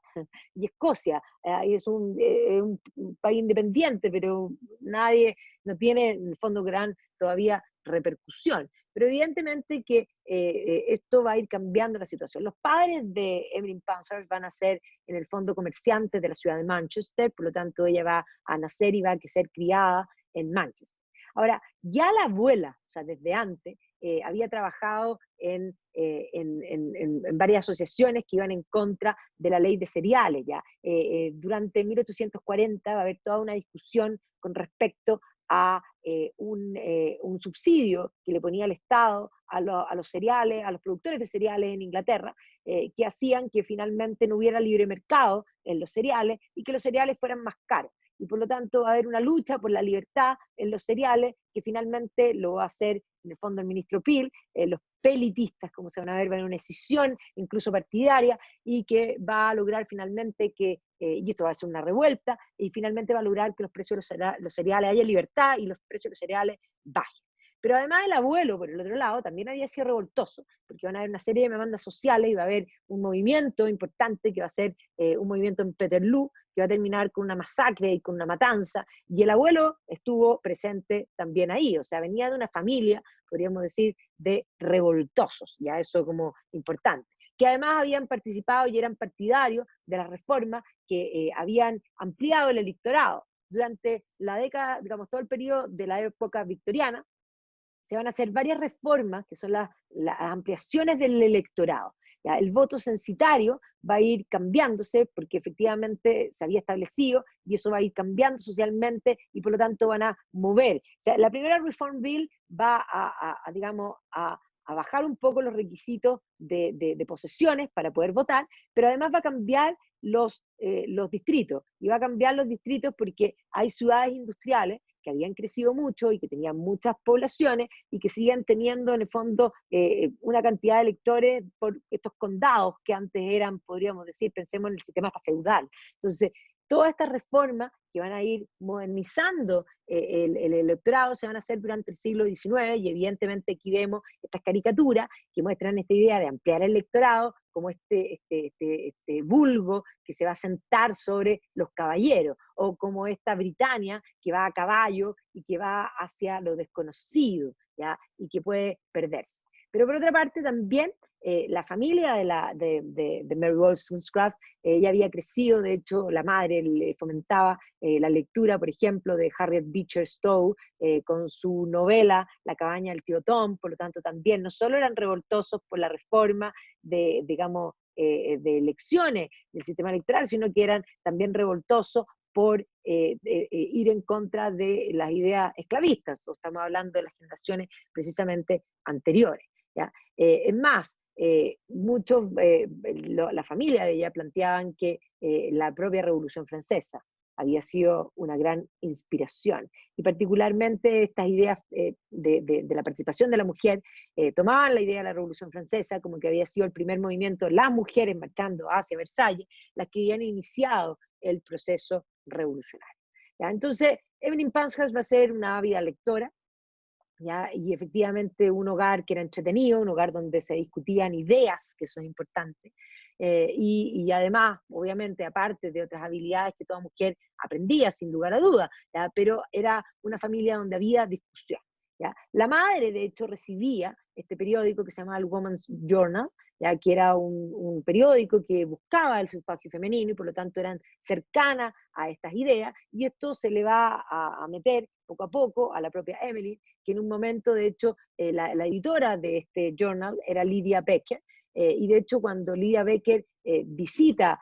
y Escocia, y es un país independiente, pero nadie, no tiene en el fondo gran todavía repercusión. Pero evidentemente que esto va a ir cambiando la situación. Los padres de Emmeline Pankhurst van a ser en el fondo comerciantes de la ciudad de Manchester, por lo tanto ella va a nacer y va a ser criada en Manchester. Ahora, ya la abuela, o sea, desde antes, había trabajado en varias asociaciones que iban en contra de la ley de cereales. ¿Ya? Durante 1840 va a haber toda una discusión con respecto a un subsidio que le ponía el Estado a los cereales, a los productores de cereales en Inglaterra, que hacían que finalmente no hubiera libre mercado en los cereales y que los cereales fueran más caros. Y por lo tanto va a haber una lucha por la libertad en los cereales que finalmente lo va a hacer en el fondo el ministro Peel, los pelitistas, como se van a ver, van a una decisión incluso partidaria, y que va a lograr finalmente que, y esto va a ser una revuelta, y finalmente va a lograr que los precios de los cereales haya libertad y los precios de los cereales bajen. Pero además el abuelo, por el otro lado, también había sido revoltoso, porque van a haber una serie de demandas sociales y va a haber un movimiento importante que va a ser un movimiento en Peterloo, que va a terminar con una masacre y con una matanza, y el abuelo estuvo presente también ahí, o sea, venía de una familia, podríamos decir, de revoltosos, ya eso como importante, que además habían participado y eran partidarios de las reformas que habían ampliado el electorado. Durante la década, digamos, todo el periodo de la época victoriana, se van a hacer varias reformas, que son las ampliaciones del electorado. ¿Ya? El voto censitario va a ir cambiándose porque efectivamente se había establecido y eso va a ir cambiando socialmente y por lo tanto van a mover. O sea, la primera Reform Bill va digamos, a bajar un poco los requisitos de posesiones para poder votar, pero además va a cambiar los distritos, y va a cambiar los distritos porque hay ciudades industriales que habían crecido mucho y que tenían muchas poblaciones y que siguen teniendo en el fondo una cantidad de electores por estos condados que antes eran, podríamos decir, pensemos en el sistema hasta feudal. Entonces, todas estas reformas que van a ir modernizando el electorado se van a hacer durante el siglo XIX, y evidentemente aquí vemos estas caricaturas que muestran esta idea de ampliar el electorado como este vulgo que se va a sentar sobre los caballeros, o como esta Britania que va a caballo y que va hacia lo desconocido, ¿ya? Y que puede perderse. Pero por otra parte también la familia de Mary Wollstonecraft ya había crecido, de hecho la madre le fomentaba la lectura, por ejemplo, de Harriet Beecher Stowe con su novela La cabaña del tío Tom, por lo tanto también no solo eran revoltosos por la reforma digamos, de elecciones del sistema electoral, sino que eran también revoltosos por ir en contra de las ideas esclavistas. Estamos hablando de las generaciones precisamente anteriores. ¿Ya? Es más, la familia de ella planteaban que la propia Revolución Francesa había sido una gran inspiración, y particularmente estas ideas de la participación de la mujer tomaban la idea de la Revolución Francesa como que había sido el primer movimiento, las mujeres marchando hacia Versalles, las que habían iniciado el proceso revolucionario. ¿Ya? Entonces, Evelyn Pankhurst va a ser una ávida lectora, ¿ya? Y efectivamente un hogar que era entretenido, un hogar donde se discutían ideas, que eso es importante, y además, obviamente, aparte de otras habilidades que toda mujer aprendía sin lugar a dudas, ¿ya? Pero era una familia donde había discusión. ¿Ya? La madre, de hecho, recibía este periódico que se llamaba el Woman's Journal, ¿ya? Que era un periódico que buscaba el sufragio femenino y por lo tanto eran cercanas a estas ideas, y esto se le va a meter poco a poco a la propia Emily, que en un momento, de hecho, la editora de este journal era Lydia Becker, y de hecho cuando Lydia Becker visita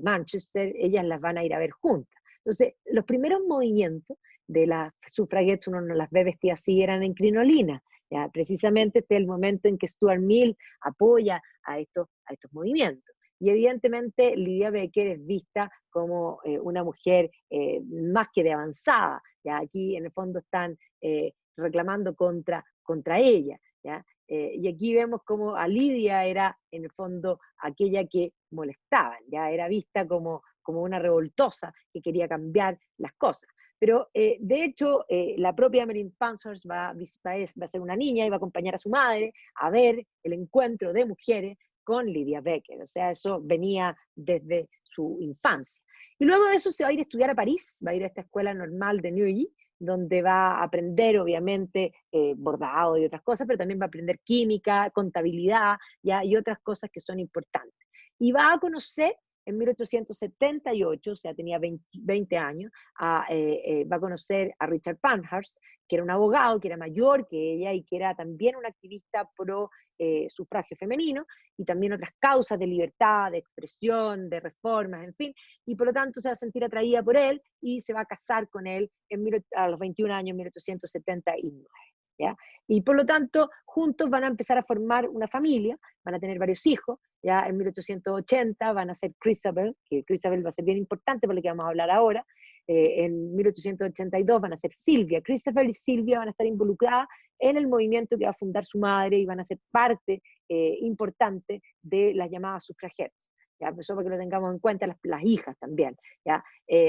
Manchester, ellas las van a ir a ver juntas. Entonces, los primeros movimientos de las sufragettes, uno no las ve vestidas así, eran en crinolina. ¿Ya? Precisamente este es el momento en que Stuart Mill apoya a estos movimientos. Y evidentemente Lydia Becker es vista como una mujer más que de avanzada. ¿Ya? Aquí en el fondo están reclamando contra ella. ¿Ya? Y aquí vemos como a Lidia era en el fondo aquella que molestaban, ya era vista como una revoltosa que quería cambiar las cosas. Pero de hecho, la propia Emily Pankhurst va a ser una niña y va a acompañar a su madre a ver el encuentro de mujeres con Lydia Becker. O sea, eso venía desde su infancia. Y luego de eso se va a ir a estudiar a París, va a ir a esta escuela normal de Neuilly, donde va a aprender, obviamente, bordado y otras cosas, pero también va a aprender química, contabilidad, ¿ya? Y otras cosas que son importantes. Y va a conocer en 1878, o sea, tenía 20 años, va a conocer a Richard Pankhurst, que era un abogado, que era mayor que ella y que era también un activista pro sufragio femenino, y también otras causas de libertad, de expresión, de reformas, en fin, y por lo tanto se va a sentir atraída por él y se va a casar con él a los 21 años, en 1879. ¿Ya? Y por lo tanto, juntos van a empezar a formar una familia, van a tener varios hijos, ya en 1880 van a ser Christabel, que Christabel va a ser bien importante por lo que vamos a hablar ahora, en 1882 van a ser Silvia, Christopher y Silvia van a estar involucradas en el movimiento que va a fundar su madre y van a ser parte importante de las llamadas sufragettes. ¿Ya? Eso para que lo tengamos en cuenta, las hijas también. ¿Ya?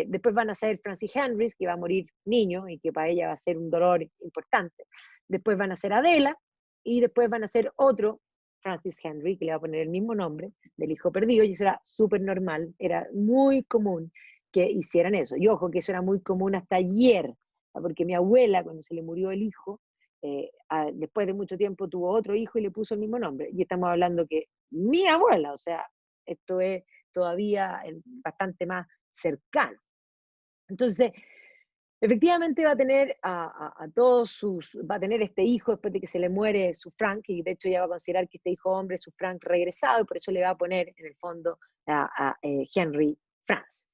Después van a ser Francis Henry, que va a morir niño y que para ella va a ser un dolor importante. Después van a ser Adela y después van a ser otro Francis Henry, que le va a poner el mismo nombre del hijo perdido, y eso era súper normal, era muy común que hicieran eso. Y ojo, que eso era muy común hasta ayer, porque mi abuela, cuando se le murió el hijo, después de mucho tiempo tuvo otro hijo y le puso el mismo nombre. Y estamos hablando que mi abuela, o sea, esto es todavía bastante más cercano. Entonces, efectivamente va a tener a todos va a tener este hijo después de que se le muere su Frank, y de hecho ella va a considerar que este hijo hombre es su Frank regresado, y por eso le va a poner en el fondo a Henry Francis.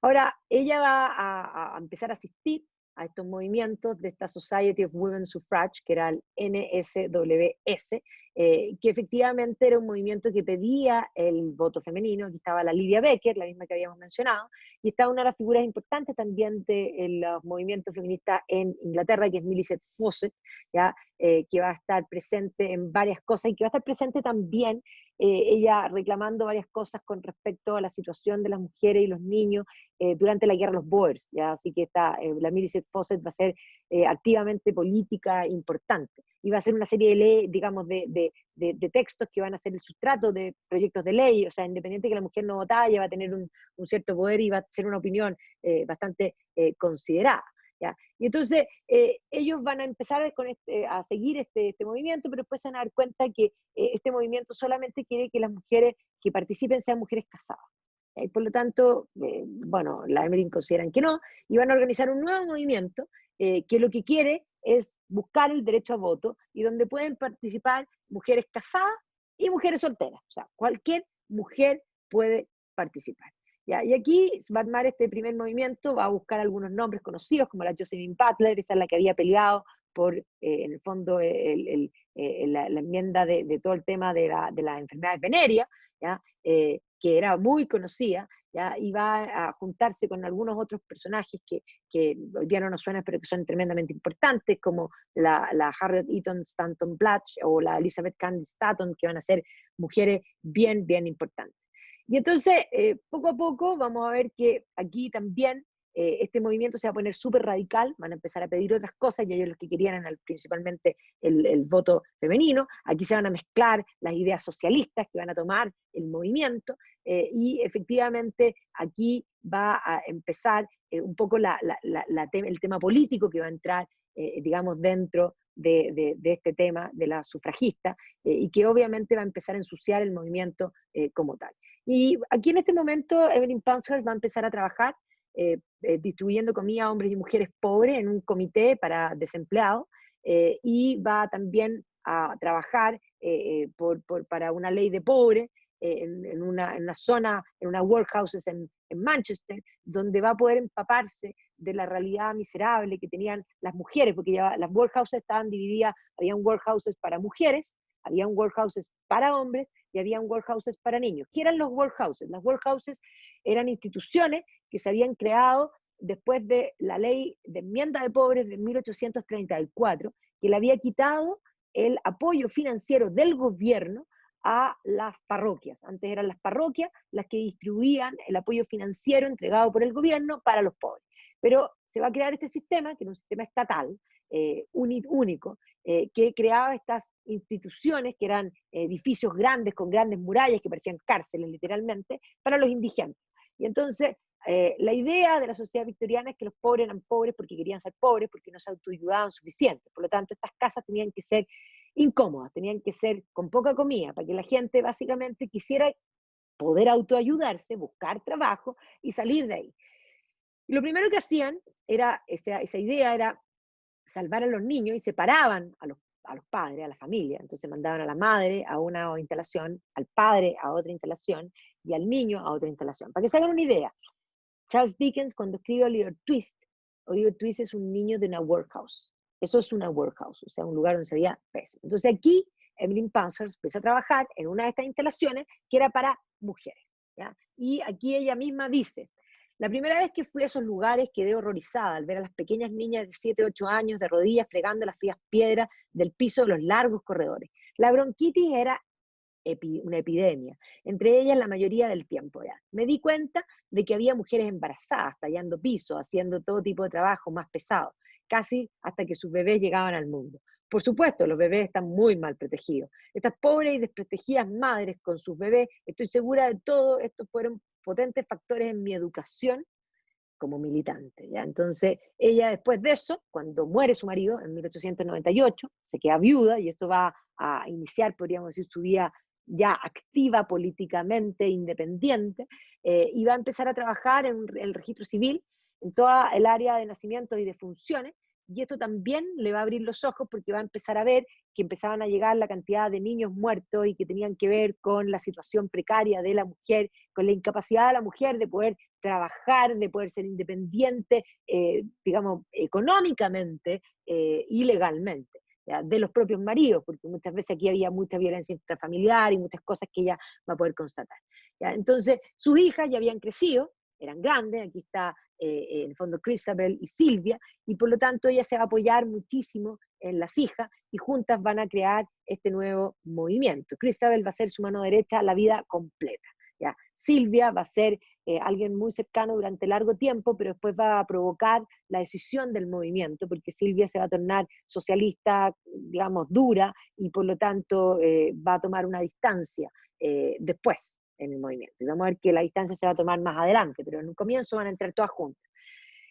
Ahora, ella va a empezar a asistir a estos movimientos de esta Society of Women Suffrage, que era el NSWS, que efectivamente era un movimiento que pedía el voto femenino. Aquí estaba la Lydia Becker, la misma que habíamos mencionado, y estaba una de las figuras importantes también del movimiento feminista en Inglaterra, que es Millicent Fawcett, ¿ya? Que va a estar presente en varias cosas y que va a estar presente también ella reclamando varias cosas con respecto a la situación de las mujeres y los niños durante la guerra de los Boers, ¿ya? Así que la Millicent Fawcett va a ser activamente política importante, y va a ser una serie de leyes, digamos, de textos que van a ser el sustrato de proyectos de ley, o sea, independiente de que la mujer no votara, ella va a tener un cierto poder y va a ser una opinión bastante considerada. ¿Ya? Y entonces ellos van a empezar a seguir este movimiento, pero después se van a dar cuenta que este movimiento solamente quiere que las mujeres que participen sean mujeres casadas. Y por lo tanto, bueno, la Emery consideran que no, y van a organizar un nuevo movimiento que lo que quiere es buscar el derecho a voto, y donde pueden participar mujeres casadas y mujeres solteras. O sea, cualquier mujer puede participar. ¿Ya? Y aquí va a armar este primer movimiento, va a buscar algunos nombres conocidos, como la Josephine Butler, esta es la que había peleado por, en el fondo, la enmienda de todo el tema de la enfermedad venérea, ¿ya? Que era muy conocida, ¿ya? Y va a juntarse con algunos otros personajes que hoy día no nos suenan, pero que son tremendamente importantes, como la Harriet Eaton Stanton Blatch o la Elizabeth Cady Stanton, que van a ser mujeres bien, bien importantes. Y entonces, poco a poco, vamos a ver que aquí también este movimiento se va a poner súper radical, van a empezar a pedir otras cosas, y ellos lo que querían eran principalmente el voto femenino. Aquí se van a mezclar las ideas socialistas que van a tomar el movimiento, y efectivamente aquí va a empezar un poco el tema político que va a entrar, digamos, dentro de este tema de la sufragista, y que obviamente va a empezar a ensuciar el movimiento como tal. Y aquí en este momento Evelyn Pankhurst va a empezar a trabajar distribuyendo comida a hombres y mujeres pobres en un comité para desempleados, y va también a trabajar para una ley de pobres en una zona, en unas workhouses en Manchester, donde va a poder empaparse de la realidad miserable que tenían las mujeres, porque ya las workhouses estaban divididas, habían workhouses para mujeres, habían workhouses para hombres y habían workhouses para niños. ¿Qué eran los workhouses? Las workhouses eran instituciones que se habían creado después de la ley de enmienda de pobres de 1834, que le había quitado el apoyo financiero del gobierno a las parroquias. Antes eran las parroquias las que distribuían el apoyo financiero entregado por el gobierno para los pobres. Pero se va a crear este sistema, que era un sistema estatal, único, que creaba estas instituciones, que eran edificios grandes, con grandes murallas, que parecían cárceles literalmente, para los indigentes. Y entonces, la idea de la sociedad victoriana es que los pobres eran pobres porque querían ser pobres, porque no se autoayudaban suficiente. Por lo tanto, estas casas tenían que ser incómodas, tenían que ser con poca comida, para que la gente básicamente quisiera poder autoayudarse, buscar trabajo y salir de ahí. Y lo primero que hacían era, esa idea era salvar a los niños, y separaban a los padres, a la familia. Entonces mandaban a la madre a una instalación, al padre a otra instalación y al niño a otra instalación. Para que se hagan una idea, Charles Dickens, cuando escribe Oliver Twist es un niño de una workhouse. Eso es una workhouse, o sea, un lugar donde se veía pésimo. Entonces aquí Evelyn Pankhurst empieza a trabajar en una de estas instalaciones que era para mujeres, ¿ya? Y aquí ella misma dice: La primera vez que fui a esos lugares quedé horrorizada al ver a las pequeñas niñas de 7, 8 años de rodillas fregando las frías piedras del piso de los largos corredores. La bronquitis era una epidemia, entre ellas la mayoría del tiempo ya. Me di cuenta de que había mujeres embarazadas, tallando piso, haciendo todo tipo de trabajo más pesado, casi hasta que sus bebés llegaban al mundo. Por supuesto, los bebés están muy mal protegidos. Estas pobres y desprotegidas madres con sus bebés, estoy segura de todo, estos fueron potentes factores en mi educación como militante, ¿ya? Entonces, ella después de eso, cuando muere su marido en 1898, se queda viuda y esto va a iniciar, podríamos decir, su vida ya activa políticamente, independiente, y va a empezar a trabajar en el registro civil, en toda el área de nacimientos y de funciones, y esto también le va a abrir los ojos porque va a empezar a ver que empezaban a llegar la cantidad de niños muertos y que tenían que ver con la situación precaria de la mujer, con la incapacidad de la mujer de poder trabajar, de poder ser independiente, digamos, económicamente y legalmente, ¿ya? De los propios maridos, porque muchas veces aquí había mucha violencia intrafamiliar y muchas cosas que ella va a poder constatar, ¿ya? Entonces, sus hijas ya habían crecido, eran grandes, aquí está en el fondo Christabel y Silvia, y por lo tanto ella se va a apoyar muchísimo en las hijas y juntas van a crear este nuevo movimiento. Christabel va a ser su mano derecha la vida completa, ¿ya? Silvia va a ser alguien muy cercano durante largo tiempo, pero después va a provocar la decisión del movimiento, porque Silvia se va a tornar socialista, digamos, dura, y por lo tanto va a tomar una distancia después en el movimiento. Y vamos a ver que la distancia se va a tomar más adelante, pero en un comienzo van a entrar todas juntas.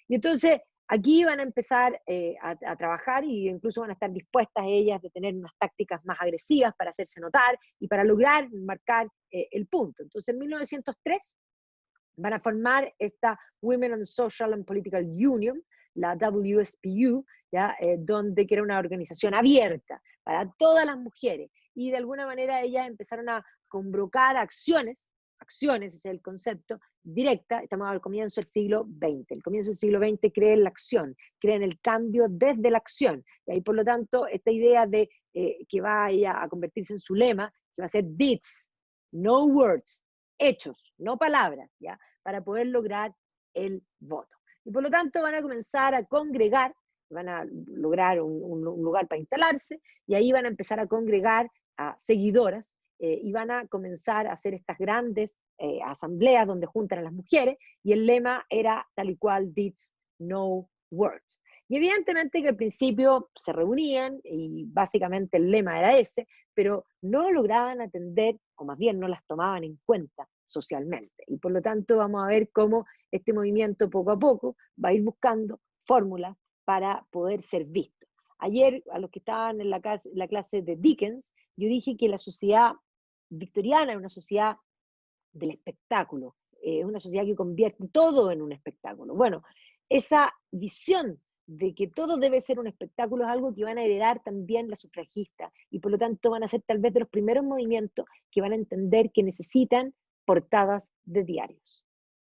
Y entonces aquí van a empezar a trabajar y incluso van a estar dispuestas ellas de tener unas tácticas más agresivas para hacerse notar y para lograr marcar el punto. Entonces en 1903 van a formar esta Women on Social and Political Union, la WSPU, ¿ya? Donde que era una organización abierta para todas las mujeres, y de alguna manera ellas empezaron a convocar acciones, ese es el concepto, directa, estamos al comienzo del siglo XX. El comienzo del siglo XX cree en la acción, cree en el cambio desde la acción, y por lo tanto esta idea de que va ella a convertirse en su lema, que va a ser deeds, no words, hechos, no palabras, ¿ya? Para poder lograr el voto. Y por lo tanto van a comenzar a congregar, van a lograr un lugar para instalarse, y ahí van a empezar a congregar a seguidoras, y van a comenzar a hacer estas grandes asambleas donde juntan a las mujeres, y el lema era tal y cual, deeds, no words. Y evidentemente que al principio se reunían y básicamente el lema era ese, pero no lograban atender, o más bien no las tomaban en cuenta socialmente. Y por lo tanto vamos a ver cómo este movimiento poco a poco va a ir buscando fórmulas para poder ser visto. Ayer, a los que estaban en la clase de Dickens, yo dije que la sociedad victoriana es una sociedad del espectáculo, es una sociedad que convierte todo en un espectáculo. Bueno, esa visión de que todo debe ser un espectáculo es algo que van a heredar también las sufragistas, y por lo tanto van a ser tal vez de los primeros movimientos que van a entender que necesitan portadas de diarios.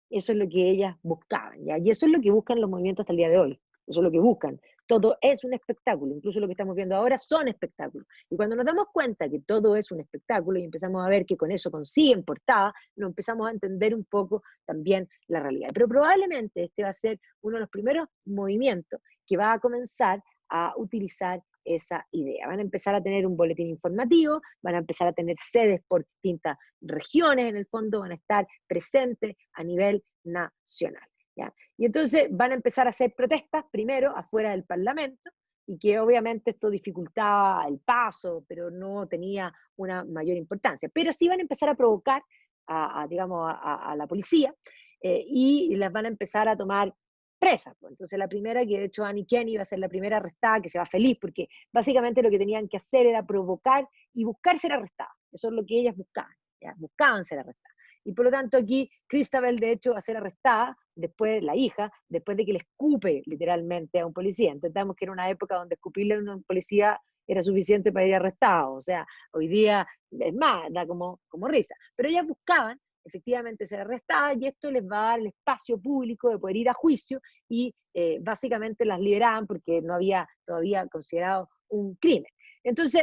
Eso es lo que ellas buscaban, ¿ya? Y eso es lo que buscan los movimientos hasta el día de hoy. Eso es lo que buscan. Todo es un espectáculo, incluso lo que estamos viendo ahora son espectáculos. Y cuando nos damos cuenta que todo es un espectáculo y empezamos a ver que con eso consiguen portada, nos empezamos a entender un poco también la realidad. Pero probablemente este va a ser uno de los primeros movimientos que va a comenzar a utilizar esa idea. Van a empezar a tener un boletín informativo, van a empezar a tener sedes por distintas regiones, en el fondo van a estar presentes a nivel nacional, ¿ya? Y entonces van a empezar a hacer protestas primero afuera del Parlamento, y que obviamente esto dificultaba el paso, pero no tenía una mayor importancia. Pero sí van a empezar a provocar digamos, a la policía, y las van a empezar a tomar presas. Pues. Entonces la primera, que de hecho Annie Kenney va a ser la primera arrestada, que se va feliz, porque básicamente lo que tenían que hacer era provocar y buscar ser arrestada. Eso es lo que ellas buscaban, ¿ya? Buscaban ser arrestadas. Y por lo tanto aquí Christabel de hecho va a ser arrestada, después la hija, después de que le escupe literalmente a un policía. Entendamos que era una época donde escupirle a un policía era suficiente para ir arrestado. O sea, hoy día es más, da como risa. Pero ellas buscaban efectivamente ser arrestadas, y esto les va a dar el espacio público de poder ir a juicio, y básicamente las liberaban porque no había todavía considerado un crimen. Entonces,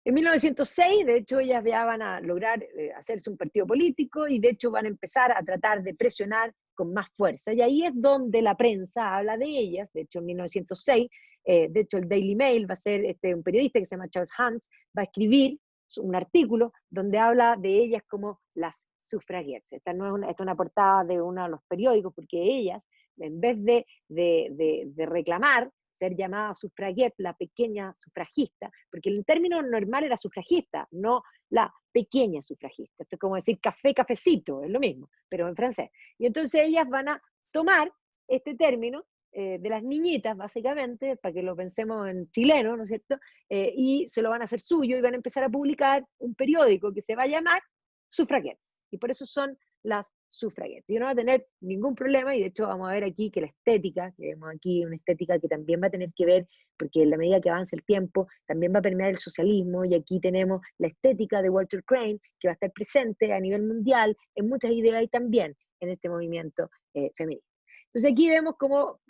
en 1906, de hecho, ellas ya van a lograr hacerse un partido político, y de hecho van a empezar a tratar de presionar con más fuerza. Y ahí es donde la prensa habla de ellas. De hecho, en 1906, de hecho, el Daily Mail va a ser un periodista que se llama Charles Hans, va a escribir un artículo donde habla de ellas como las sufragettes. Esta no es esta es una portada de uno de los periódicos, porque ellas, en vez de reclamar ser llamada sufragette, la pequeña sufragista, porque el término normal era sufragista, no la pequeña sufragista. Esto es como decir café, cafecito, es lo mismo, pero en francés. Y entonces ellas van a tomar este término de las niñitas, básicamente, para que lo pensemos en chileno, ¿no es cierto? Y se lo van a hacer suyo y van a empezar a publicar un periódico que se va a llamar Suffragettes. Y por eso son las sufragettes. Y no va a tener ningún problema, y de hecho vamos a ver aquí que la estética, que vemos aquí una estética que también va a tener que ver, porque en la medida que avance el tiempo, también va a permear el socialismo, y aquí tenemos la estética de Walter Crane, que va a estar presente a nivel mundial en muchas ideas y también en este movimiento feminista. Entonces aquí vemos cómo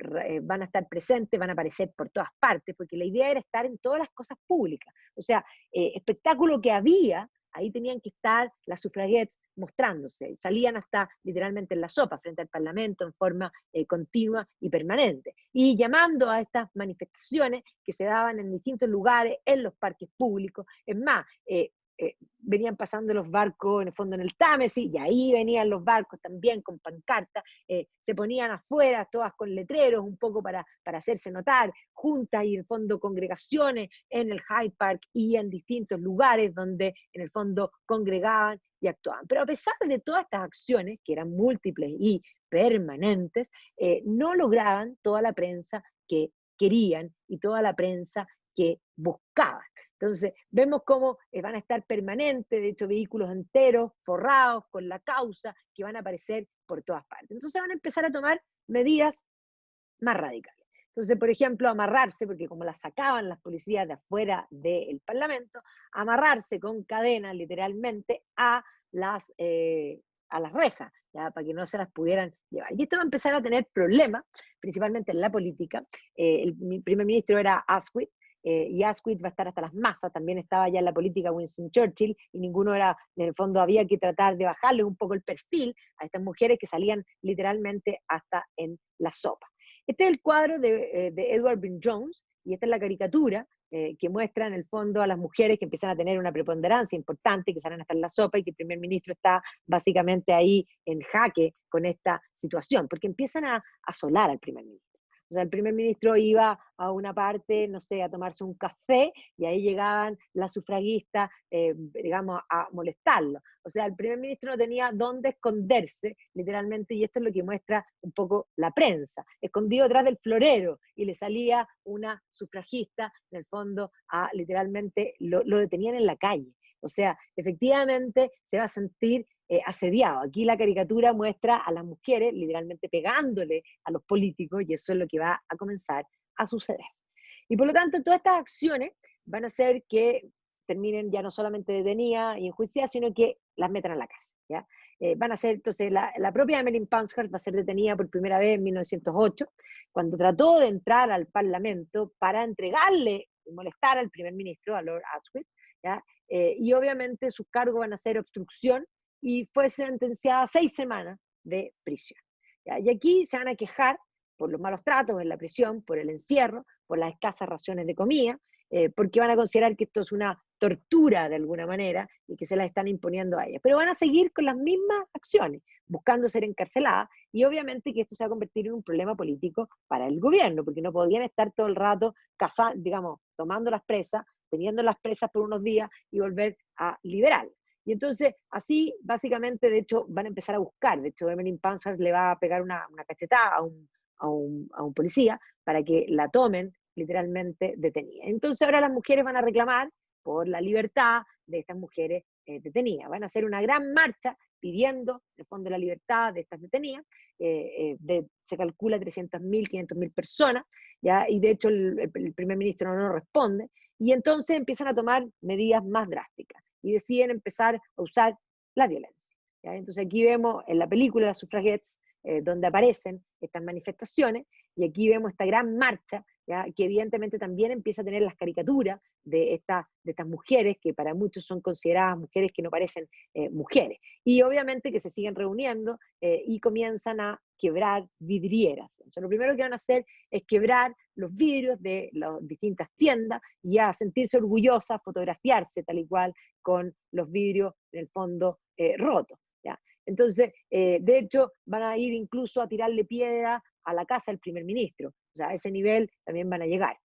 van a estar presentes, van a aparecer por todas partes, porque la idea era estar en todas las cosas públicas. O sea, espectáculo que había, ahí tenían que estar las sufragettes mostrándose, salían hasta literalmente en la sopa frente al Parlamento en forma continua y permanente, y llamando a estas manifestaciones que se daban en distintos lugares, en los parques públicos. Es más, venían pasando los barcos en el fondo en el Támesis, y ahí venían los barcos también con pancartas, se ponían afuera todas con letreros, un poco para hacerse notar, juntas y en el fondo congregaciones en el Hyde Park y en distintos lugares donde en el fondo congregaban y actuaban. Pero a pesar de todas estas acciones, que eran múltiples y permanentes, no lograban toda la prensa que querían y toda la prensa que buscaban. Entonces, vemos cómo van a estar permanentes, de hecho, vehículos enteros, forrados con la causa, que van a aparecer por todas partes. Entonces van a empezar a tomar medidas más radicales. Entonces, por ejemplo, amarrarse, porque como las sacaban las policías de afuera del Parlamento, amarrarse con cadenas, literalmente, a las rejas, ¿ya? Para que no se las pudieran llevar. Y esto va a empezar a tener problemas, principalmente en la política. El primer ministro era Asquith, y Asquith va a estar hasta las masas, también estaba ya en la política Winston Churchill, y ninguno era, en el fondo había que tratar de bajarle un poco el perfil a estas mujeres que salían literalmente hasta en la sopa. Este es el cuadro de Edward Burne-Jones, y esta es la caricatura que muestra en el fondo a las mujeres que empiezan a tener una preponderancia importante, que salen hasta en la sopa, y que el primer ministro está básicamente ahí en jaque con esta situación, porque empiezan a asolar al primer ministro. O sea, el primer ministro iba a una parte, no sé, a tomarse un café, y ahí llegaban las sufragistas, digamos, a molestarlo. O sea, el primer ministro no tenía dónde esconderse, literalmente, y esto es lo que muestra un poco la prensa. Escondido detrás del florero, y le salía una sufragista, en el fondo, literalmente, lo detenían en la calle. O sea, efectivamente se va a sentir asediado. Aquí la caricatura muestra a las mujeres literalmente pegándole a los políticos, y eso es lo que va a comenzar a suceder. Y por lo tanto, todas estas acciones van a hacer que terminen ya no solamente detenidas y enjuiciadas, sino que las metan a la cárcel, ¿ya? Van a ser, entonces, la propia Emmeline Pankhurst va a ser detenida por primera vez en 1908, cuando trató de entrar al Parlamento para entregarle y molestar al primer ministro, a Lord Asquith, ¿ya? Y obviamente sus cargos van a ser obstrucción, y fue sentenciada a 6 semanas de prisión, ¿ya? Y aquí se van a quejar por los malos tratos en la prisión, por el encierro, por las escasas raciones de comida, porque van a considerar que esto es una tortura de alguna manera y que se las están imponiendo a ellas. Pero van a seguir con las mismas acciones, buscando ser encarceladas, y obviamente que esto se va a convertir en un problema político para el gobierno, porque no podían estar todo el rato digamos, tomando las presas, teniendo las presas por unos días y volver a liberarlas. Y entonces, así, básicamente, de hecho, van a empezar a buscar. De hecho, Emmeline Pankhurst le va a pegar una cachetada a un policía para que la tomen literalmente detenida. Entonces, ahora las mujeres van a reclamar por la libertad de estas mujeres detenidas. Van a hacer una gran marcha pidiendo, en el fondo, la libertad de estas detenidas. Se calcula 300.000, 500.000 personas, ¿ya? Y de hecho el primer ministro no responde, y entonces empiezan a tomar medidas más drásticas y deciden empezar a usar la violencia, ¿ya? Entonces aquí vemos en la película Las Suffragettes, donde aparecen estas manifestaciones, y aquí vemos esta gran marcha ¿ya? Que evidentemente también empieza a tener las caricaturas de estas mujeres, que para muchos son consideradas mujeres que no parecen mujeres. Y obviamente que se siguen reuniendo y comienzan a quebrar vidrieras. Entonces, lo primero que van a hacer es quebrar los vidrios de las distintas tiendas y a sentirse orgullosas, fotografiarse tal y cual con los vidrios en el fondo rotos. ¿Ya? Entonces, de hecho, van a ir incluso a tirarle piedra a la casa del primer ministro. O sea, a ese nivel también van a llegar.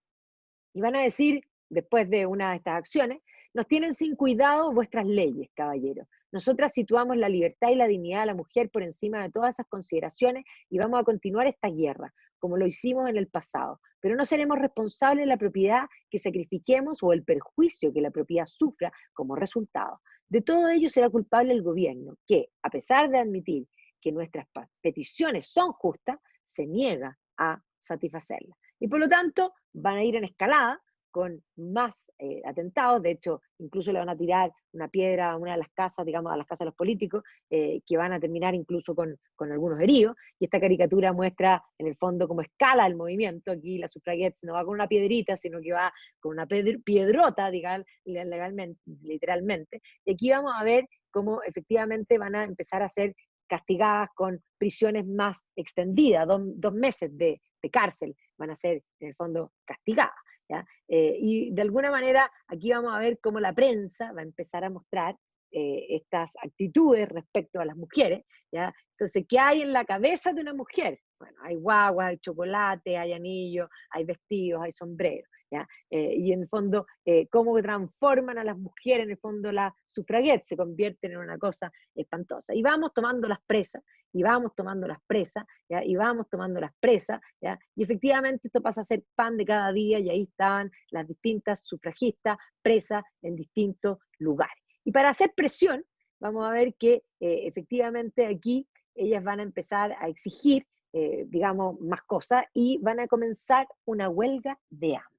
Y van a decir, después de una de estas acciones, nos tienen sin cuidado vuestras leyes, caballeros. Nosotras situamos la libertad y la dignidad de la mujer por encima de todas esas consideraciones y vamos a continuar esta guerra, como lo hicimos en el pasado. Pero no seremos responsables de la propiedad que sacrifiquemos o el perjuicio que la propiedad sufra como resultado. De todo ello será culpable el gobierno, que, a pesar de admitir que nuestras peticiones son justas, se niega a satisfacerlas. Y por lo tanto, van a ir en escalada con más atentados. De hecho, incluso le van a tirar una piedra a una de las casas, digamos, a las casas de los políticos, que van a terminar incluso con algunos heridos. Y esta caricatura muestra, en el fondo, cómo escala el movimiento. Aquí la suffragettes no va con una piedrita, sino que va con una piedrota, digamos, literalmente. Y aquí vamos a ver cómo efectivamente van a empezar a ser castigadas con prisiones más extendidas, 2 meses de cárcel van a ser, en el fondo, castigadas. ¿Ya? Y de alguna manera aquí vamos a ver cómo la prensa va a empezar a mostrar estas actitudes respecto a las mujeres. ¿Ya? Entonces, ¿qué hay en la cabeza de una mujer? Bueno, hay guagua, hay chocolate, hay anillos, hay vestidos, hay sombreros. ¿Ya? Y en el fondo, cómo transforman a las mujeres, en el fondo las sufragettes se convierten en una cosa espantosa. Y vamos tomando las presas, y vamos tomando las presas, ¿ya? Y vamos tomando las presas, ¿ya? Y efectivamente esto pasa a ser pan de cada día, y ahí estaban las distintas sufragistas presas en distintos lugares. Y para hacer presión, vamos a ver que efectivamente aquí ellas van a empezar a exigir, digamos, más cosas, y van a comenzar una huelga de hambre.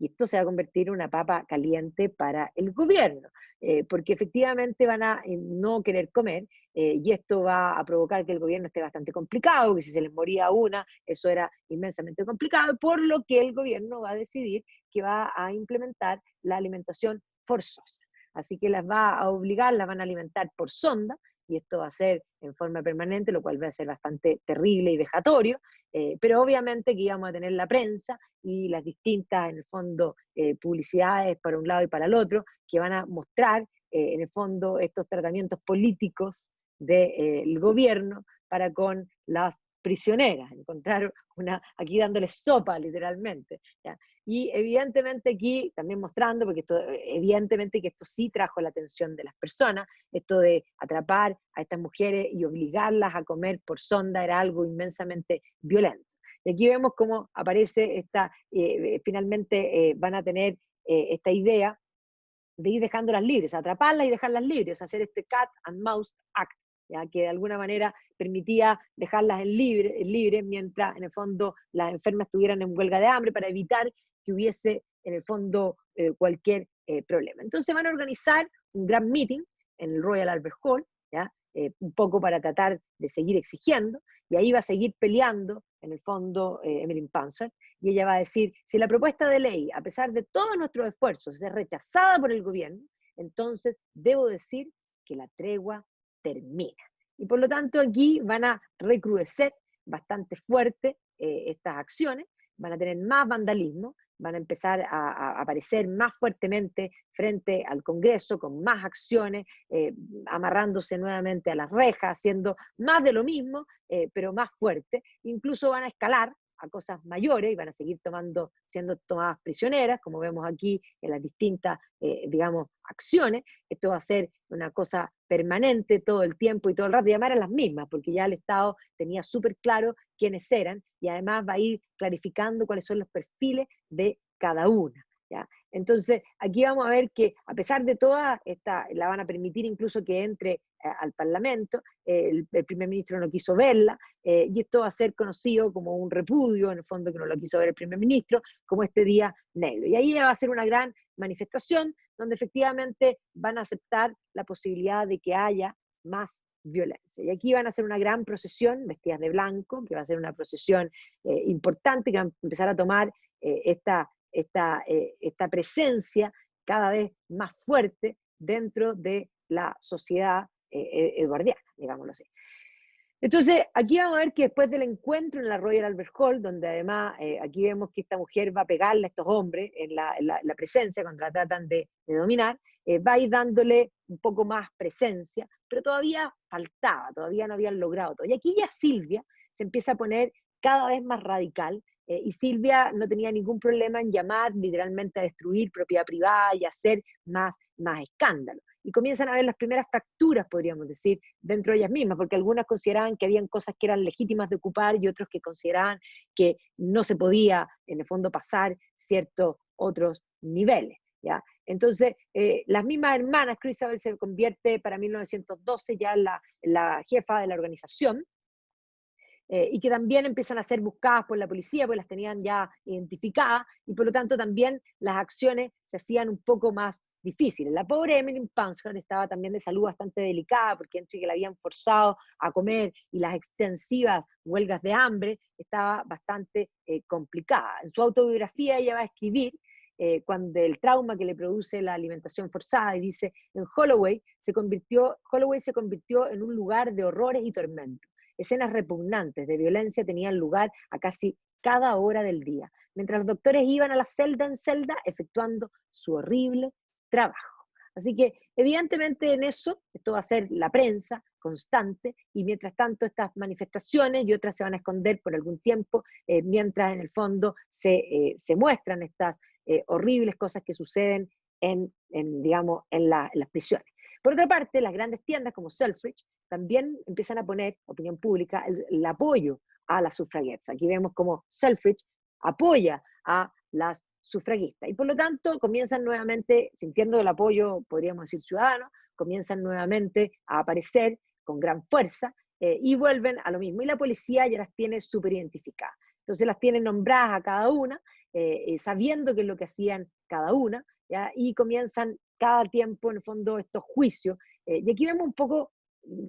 Y esto se va a convertir en una papa caliente para el gobierno, porque efectivamente van a no querer comer, y esto va a provocar que el gobierno esté bastante complicado, que si se les moría una, eso era inmensamente complicado, por lo que el gobierno va a decidir que va a implementar la alimentación forzosa. Así que las va a obligar, las van a alimentar por sonda, y esto va a ser en forma permanente, lo cual va a ser bastante terrible y vejatorio, pero obviamente que íbamos a tener la prensa y las distintas, en el fondo, publicidades para un lado y para el otro, que van a mostrar, en el fondo, estos tratamientos políticos del gobierno para con las prisioneras, encontrar aquí dándoles sopa literalmente. ¿Ya? Y evidentemente aquí también mostrando, porque esto, evidentemente que esto sí trajo la atención de las personas, esto de atrapar a estas mujeres y obligarlas a comer por sonda era algo inmensamente violento. Y aquí vemos cómo aparece finalmente van a tener esta idea de ir dejándolas libres, atraparlas y dejarlas libres, hacer este cat and mouse act, ¿ya? Que de alguna manera permitía dejarlas libres mientras en el fondo las enfermas estuvieran en huelga de hambre para evitar que hubiese en el fondo cualquier problema. Entonces van a organizar un gran meeting en el Royal Albert Hall, ¿ya? Un poco para tratar de seguir exigiendo, y ahí va a seguir peleando, en el fondo, Emmeline Pankhurst, y ella va a decir, si la propuesta de ley, a pesar de todos nuestros esfuerzos, es rechazada por el gobierno, entonces debo decir que la tregua termina. Y por lo tanto aquí van a recrudecer bastante fuerte estas acciones, van a tener más vandalismo, van a empezar a aparecer más fuertemente frente al Congreso, con más acciones, amarrándose nuevamente a las rejas, haciendo más de lo mismo, pero más fuerte. Incluso van a escalar a cosas mayores y van a seguir siendo tomadas prisioneras, como vemos aquí en las distintas, digamos, acciones. Esto va a ser una cosa permanente todo el tiempo y todo el rato, y además eran las mismas, porque ya el Estado tenía súper claro quiénes eran, y además va a ir clarificando cuáles son los perfiles de cada una. ¿Ya? Entonces, aquí vamos a ver que a pesar de toda esta, la van a permitir incluso que entre al Parlamento, el primer ministro no quiso verla, y esto va a ser conocido como un repudio, en el fondo, que no lo quiso ver el primer ministro, como este día negro. Y ahí va a ser una gran manifestación donde efectivamente van a aceptar la posibilidad de que haya más violencia. Y aquí van a hacer una gran procesión vestidas de blanco, que va a ser una procesión importante, que va a empezar a tomar esta presencia cada vez más fuerte dentro de la sociedad eduardiana, digámoslo así. Entonces, aquí vamos a ver que después del encuentro en la Royal Albert Hall, donde además aquí vemos que esta mujer va a pegarle a estos hombres en la presencia cuando la tratan de dominar, va a ir dándole un poco más presencia, pero todavía faltaba, todavía no habían logrado todo. Y aquí ya Silvia se empieza a poner cada vez más radical, y Silvia no tenía ningún problema en llamar literalmente a destruir propiedad privada y hacer más escándalo. Y comienzan a ver las primeras fracturas, podríamos decir, dentro de ellas mismas, porque algunas consideraban que habían cosas que eran legítimas de ocupar y otros que consideraban que no se podía, en el fondo, pasar ciertos otros niveles, ¿ya? Entonces, las mismas hermanas, Christabel se convierte para 1912 ya en la jefa de la organización, y que también empiezan a ser buscadas por la policía, porque las tenían ya identificadas, y por lo tanto también las acciones se hacían un poco más difíciles. La pobre Emily Pankhurst estaba también de salud bastante delicada, porque entre que la habían forzado a comer y las extensivas huelgas de hambre, estaba bastante complicada. En su autobiografía ella va a escribir cuando el trauma que le produce la alimentación forzada, y dice, Holloway se convirtió en un lugar de horrores y tormentos. Escenas repugnantes de violencia tenían lugar a casi cada hora del día, mientras los doctores iban a la celda en celda efectuando su horrible trabajo. Así que evidentemente en eso, esto va a ser la prensa constante, y mientras tanto estas manifestaciones y otras se van a esconder por algún tiempo, mientras en el fondo se muestran estas horribles cosas que suceden digamos, en las prisiones. Por otra parte, las grandes tiendas como Selfridge también empiezan a poner, opinión pública, el apoyo a las sufraguetas. Aquí vemos cómo Selfridge apoya a las sufragistas. Y por lo tanto comienzan nuevamente, sintiendo el apoyo, podríamos decir, ciudadano, comienzan nuevamente a aparecer con gran fuerza, y vuelven a lo mismo. Y la policía ya las tiene súper identificadas. Entonces las tiene nombradas a cada una, sabiendo qué es lo que hacían cada una, ¿ya? Y comienzan cada tiempo, en el fondo, estos juicios. Y aquí vemos un poco,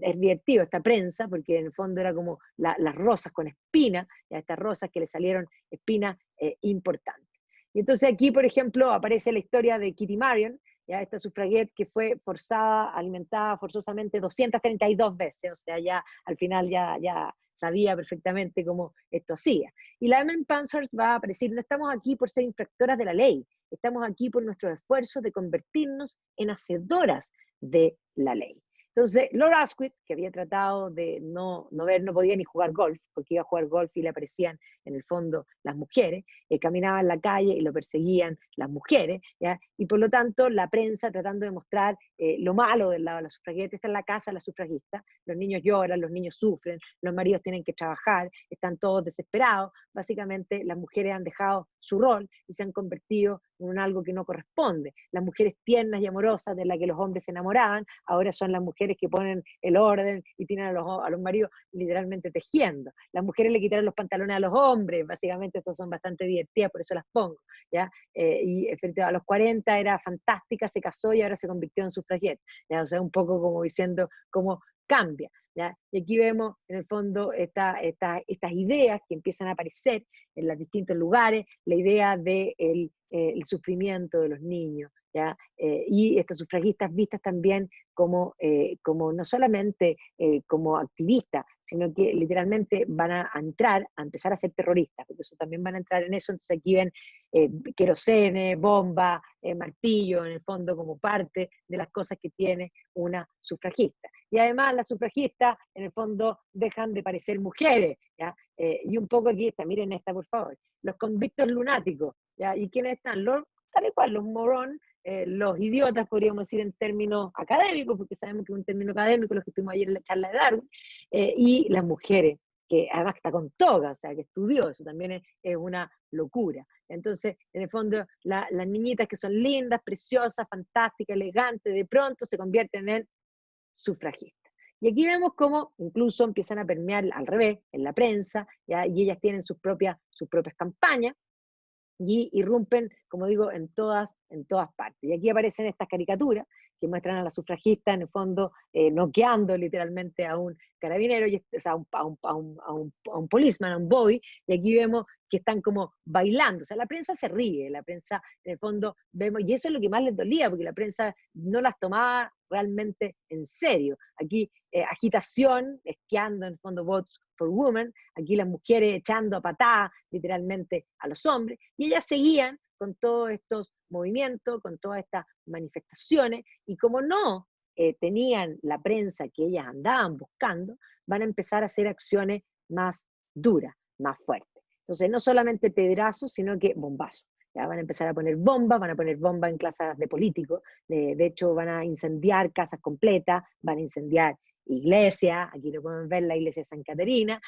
es divertido esta prensa, porque en el fondo era como las rosas con espinas, estas rosas que le salieron espinas importantes. Y entonces aquí, por ejemplo, aparece la historia de Kitty Marion, ya esta sufragette que fue forzada, alimentada forzosamente 232 veces, o sea, ya al final ya sabía perfectamente cómo esto hacía. Y la Emily Pankhurst va a decir, no estamos aquí por ser infractoras de la ley, estamos aquí por nuestros esfuerzos de convertirnos en hacedoras de la ley. Entonces, Lord Asquith, que había tratado de no ver, no podía ni jugar golf, porque iba a jugar golf y le aparecían en el fondo las mujeres, caminaba en la calle y lo perseguían las mujeres, ¿ya? Y por lo tanto la prensa tratando de mostrar lo malo del lado de la sufragista. Está en la casa de la sufragista, los niños lloran, los niños sufren, los maridos tienen que trabajar, están todos desesperados, básicamente las mujeres han dejado su rol y se han convertido en algo que no corresponde. Las mujeres tiernas y amorosas de las que los hombres se enamoraban, ahora son las mujeres que ponen el orden y tienen a los maridos literalmente tejiendo. Las mujeres le quitaron los pantalones a los hombres, básicamente estos son bastante divertidas, por eso las pongo, ¿ya? Y frente a los 40 era fantástica, se casó y ahora se convirtió en sufragette, ¿ya? O sea, un poco como diciendo cómo cambia, ¿ya? Y aquí vemos en el fondo estas ideas que empiezan a aparecer en los distintos lugares, la idea del el sufrimiento de los niños, ¿ya? Y estas sufragistas vistas también como no solamente como activistas, sino que literalmente van a entrar, a empezar a ser terroristas, porque eso también van a entrar en eso. Entonces aquí ven querosene, bomba, martillo, en el fondo como parte de las cosas que tiene una sufragista. Y además las sufragistas en el fondo dejan de parecer mujeres, ¿ya? Y un poco aquí está, miren esta por favor, los convictos lunáticos, ¿ya? ¿Y quiénes están? Tal y cual, los morón, los idiotas, podríamos decir en términos académicos, porque sabemos que es un término académico, los que estuvimos ayer en la charla de Darwin, y las mujeres, que además está con toga, o sea, que estudió, eso también es una locura. Entonces, en el fondo, las niñitas que son lindas, preciosas, fantásticas, elegantes, de pronto se convierten en sufragistas. Y aquí vemos cómo incluso empiezan a permear al revés, en la prensa, ¿ya? Y ellas tienen sus propias campañas, y irrumpen, como digo, en todas partes. Y aquí aparecen estas caricaturas que muestran a la sufragista en el fondo noqueando literalmente a un carabinero, o sea, a un policeman, a un boy, y aquí vemos que están como bailando, o sea, la prensa se ríe, la prensa en el fondo vemos, y eso es lo que más les dolía, porque la prensa no las tomaba realmente en serio. Aquí agitación, esquiando en el fondo votes for women, aquí las mujeres echando a patadas literalmente a los hombres, y ellas seguían con todos estos movimientos, con todas estas manifestaciones, y como no tenían la prensa que ellas andaban buscando, van a empezar a hacer acciones más duras, más fuertes. Entonces, no solamente pedrazos, sino que bombazos. Ya van a empezar a poner bombas, van a poner bombas en casas de políticos, de hecho van a incendiar casas completas, van a incendiar iglesias, aquí lo pueden ver, la iglesia de San Caterina,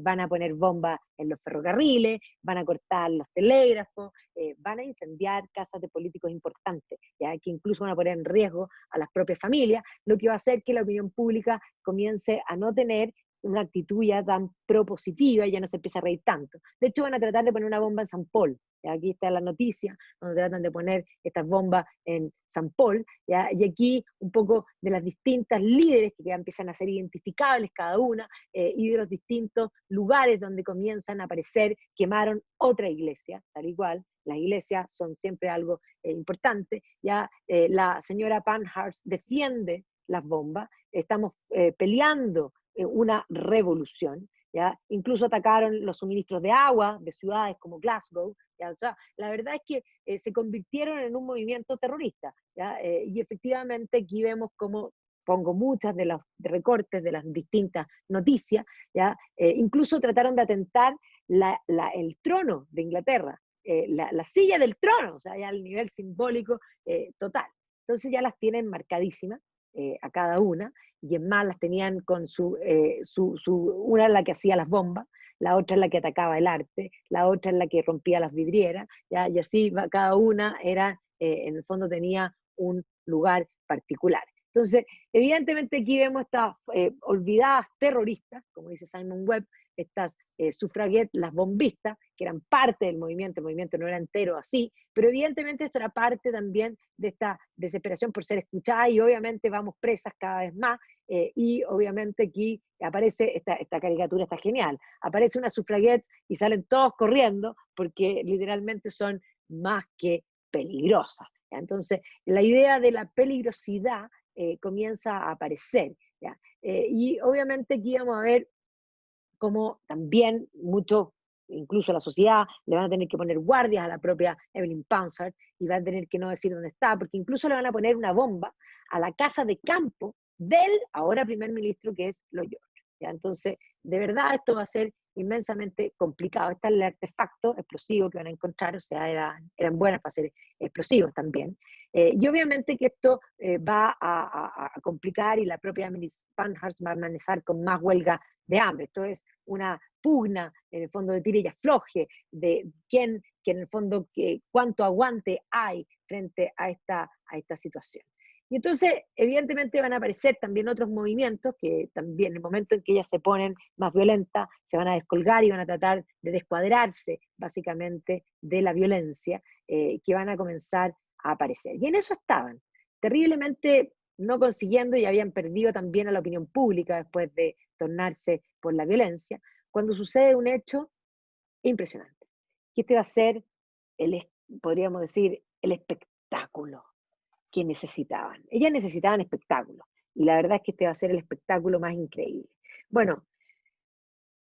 van a poner bombas en los ferrocarriles, van a cortar los telégrafos, van a incendiar casas de políticos importantes, ya que incluso van a poner en riesgo a las propias familias, lo que va a hacer que la opinión pública comience a no tener una actitud ya tan propositiva y ya no se empieza a reír tanto. De hecho, van a tratar de poner una bomba en San Paul. ¿Ya? Aquí está la noticia, donde tratan de poner estas bombas en San Paul. ¿Ya? Y aquí un poco de las distintas líderes que ya empiezan a ser identificables cada una y de los distintos lugares donde comienzan a aparecer, quemaron otra iglesia, tal igual. Las iglesias son siempre algo importante. Ya la señora Pankhurst defiende las bombas. Estamos peleando una revolución, ¿ya? Incluso atacaron los suministros de agua de ciudades como Glasgow, ¿ya? O sea, la verdad es que se convirtieron en un movimiento terrorista, ¿ya? Y efectivamente aquí vemos cómo pongo muchas de los recortes de las distintas noticias, ¿ya? Incluso trataron de atentar el trono de Inglaterra, la silla del trono, o sea, ya al nivel simbólico total. Entonces ya las tienen marcadísimas a cada una, y en más las tenían con una es la que hacía las bombas, la otra es la que atacaba el arte, la otra es la que rompía las vidrieras, ¿ya? Y así cada una era, en el fondo tenía un lugar particular. Entonces, evidentemente aquí vemos estas olvidadas terroristas, como dice Simon Webb, estas sufraguettes, las bombistas, que eran parte del movimiento, el movimiento no era entero así, pero evidentemente esto era parte también de esta desesperación por ser escuchada y obviamente vamos presas cada vez más y obviamente aquí aparece esta caricatura, está genial, aparece una sufraguette y salen todos corriendo porque literalmente son más que peligrosas. ¿Ya? Entonces, la idea de la peligrosidad comienza a aparecer. ¿Ya? Y obviamente aquí vamos a ver como también muchos, incluso la sociedad, le van a tener que poner guardias a la propia Evelyn Pankhurst y van a tener que no decir dónde está, porque incluso le van a poner una bomba a la casa de campo del ahora primer ministro que es Lloyd George. ¿Ya? Entonces, de verdad esto va a ser inmensamente complicado. Este es el artefacto explosivo que van a encontrar, o sea, eran buenas para ser explosivos también. Y obviamente que esto va a complicar y la propia Emily Pankhurst va a amenazar con más huelga de hambre. Esto es una pugna, en el fondo, de tira y afloje, de quién, que en el fondo, cuánto aguante hay frente a esta situación. Y entonces, evidentemente, van a aparecer también otros movimientos que también, en el momento en que ellas se ponen más violentas, se van a descolgar y van a tratar de descuadrarse, básicamente, de la violencia que van a comenzar a aparecer. Y en eso estaban, terriblemente no consiguiendo y habían perdido también a la opinión pública después de tornarse por la violencia, cuando sucede un hecho impresionante, que este va a ser, podríamos decir, el espectáculo que necesitaban. Ellas necesitaban espectáculo, y la verdad es que este va a ser el espectáculo más increíble. Bueno,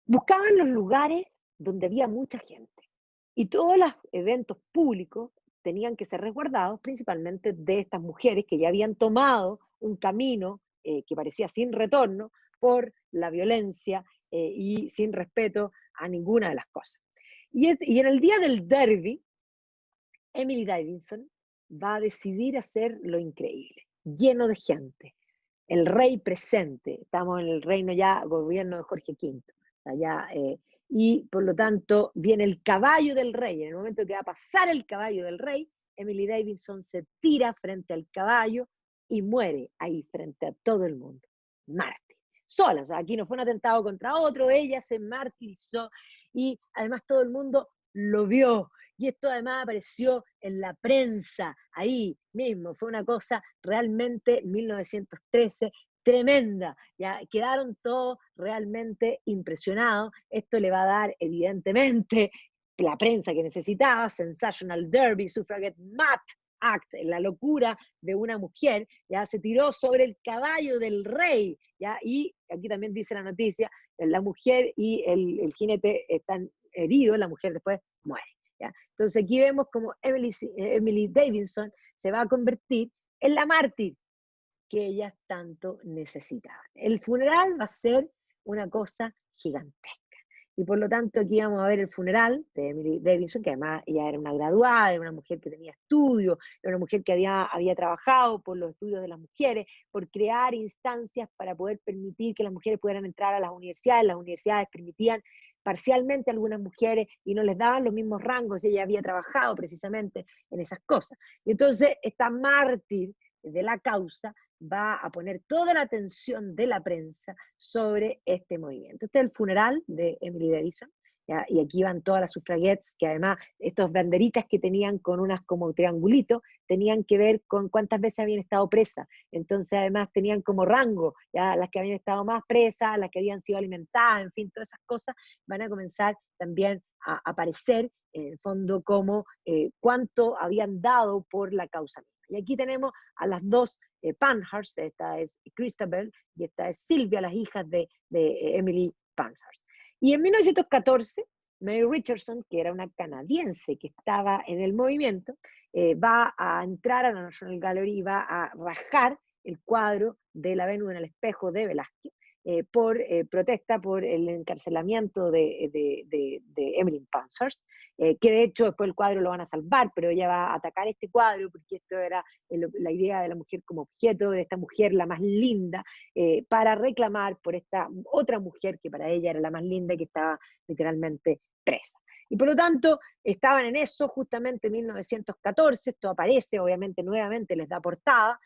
buscaban los lugares donde había mucha gente, y todos los eventos públicos tenían que ser resguardados principalmente de estas mujeres que ya habían tomado un camino que parecía sin retorno por la violencia y sin respeto a ninguna de las cosas. Y en el día del derby, Emily Davidson va a decidir hacer lo increíble, lleno de gente, el rey presente, estamos en el reino ya, gobierno de Jorge V, allá, y por lo tanto viene el caballo del rey, en el momento que va a pasar el caballo del rey, Emily Davidson se tira frente al caballo y muere ahí frente a todo el mundo, mártir, sola, o sea, aquí no fue un atentado contra otro, ella se martirizó y además todo el mundo lo vio, y esto además apareció en la prensa, ahí mismo, fue una cosa realmente 1913 tremenda, ya quedaron todos realmente impresionados, esto le va a dar evidentemente la prensa que necesitaba, Sensational Derby, Suffragette Mad Act, la locura de una mujer, ya se tiró sobre el caballo del rey, ya, y aquí también dice la noticia, la mujer y el jinete están heridos, la mujer después muere. ¿Ya? Entonces aquí vemos como Emily Davidson se va a convertir en la mártir que ellas tanto necesitaban. El funeral va a ser una cosa gigantesca. Y por lo tanto aquí vamos a ver el funeral de Emily Davidson, que además ella era una graduada, era una mujer que tenía estudios, era una mujer que había trabajado por los estudios de las mujeres, por crear instancias para poder permitir que las mujeres pudieran entrar a las universidades permitían parcialmente a algunas mujeres y no les daban los mismos rangos, y ella había trabajado precisamente en esas cosas. Y entonces esta mártir de la causa va a poner toda la atención de la prensa sobre este movimiento. Este es el funeral de Emily Davidson, ¿ya? Y aquí van todas las sufragettes, que además estos banderitas que tenían con unas como triangulitos, tenían que ver con cuántas veces habían estado presas. Entonces además tenían como rango, ya las que habían estado más presas, las que habían sido alimentadas, en fin, todas esas cosas van a comenzar también a aparecer en el fondo como cuánto habían dado por la causa misma. Y aquí tenemos a las dos Pankhurst, esta es Christabel y esta es Sylvia, las hijas de Emily Pankhurst. Y en 1914, Mary Richardson, que era una canadiense que estaba en el movimiento, va a entrar a la National Gallery y va a rajar el cuadro de la Venus en el espejo de Velázquez, por protesta por el encarcelamiento de Emily Pankhurst, que de hecho después el cuadro lo van a salvar, pero ella va a atacar este cuadro porque esto era la idea de la mujer como objeto, de esta mujer la más linda, para reclamar por esta otra mujer que para ella era la más linda y que estaba literalmente presa. Y por lo tanto, estaban en eso justamente en 1914, esto aparece, obviamente nuevamente les da portadas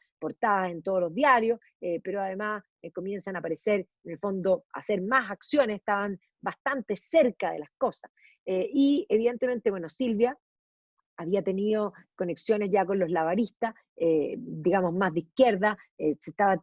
en todos los diarios, pero además comienzan a aparecer, en el fondo, a hacer más acciones, estaban bastante cerca de las cosas. Y evidentemente, bueno, Silvia había tenido conexiones ya con los lavaristas, digamos, más de izquierda, se estaba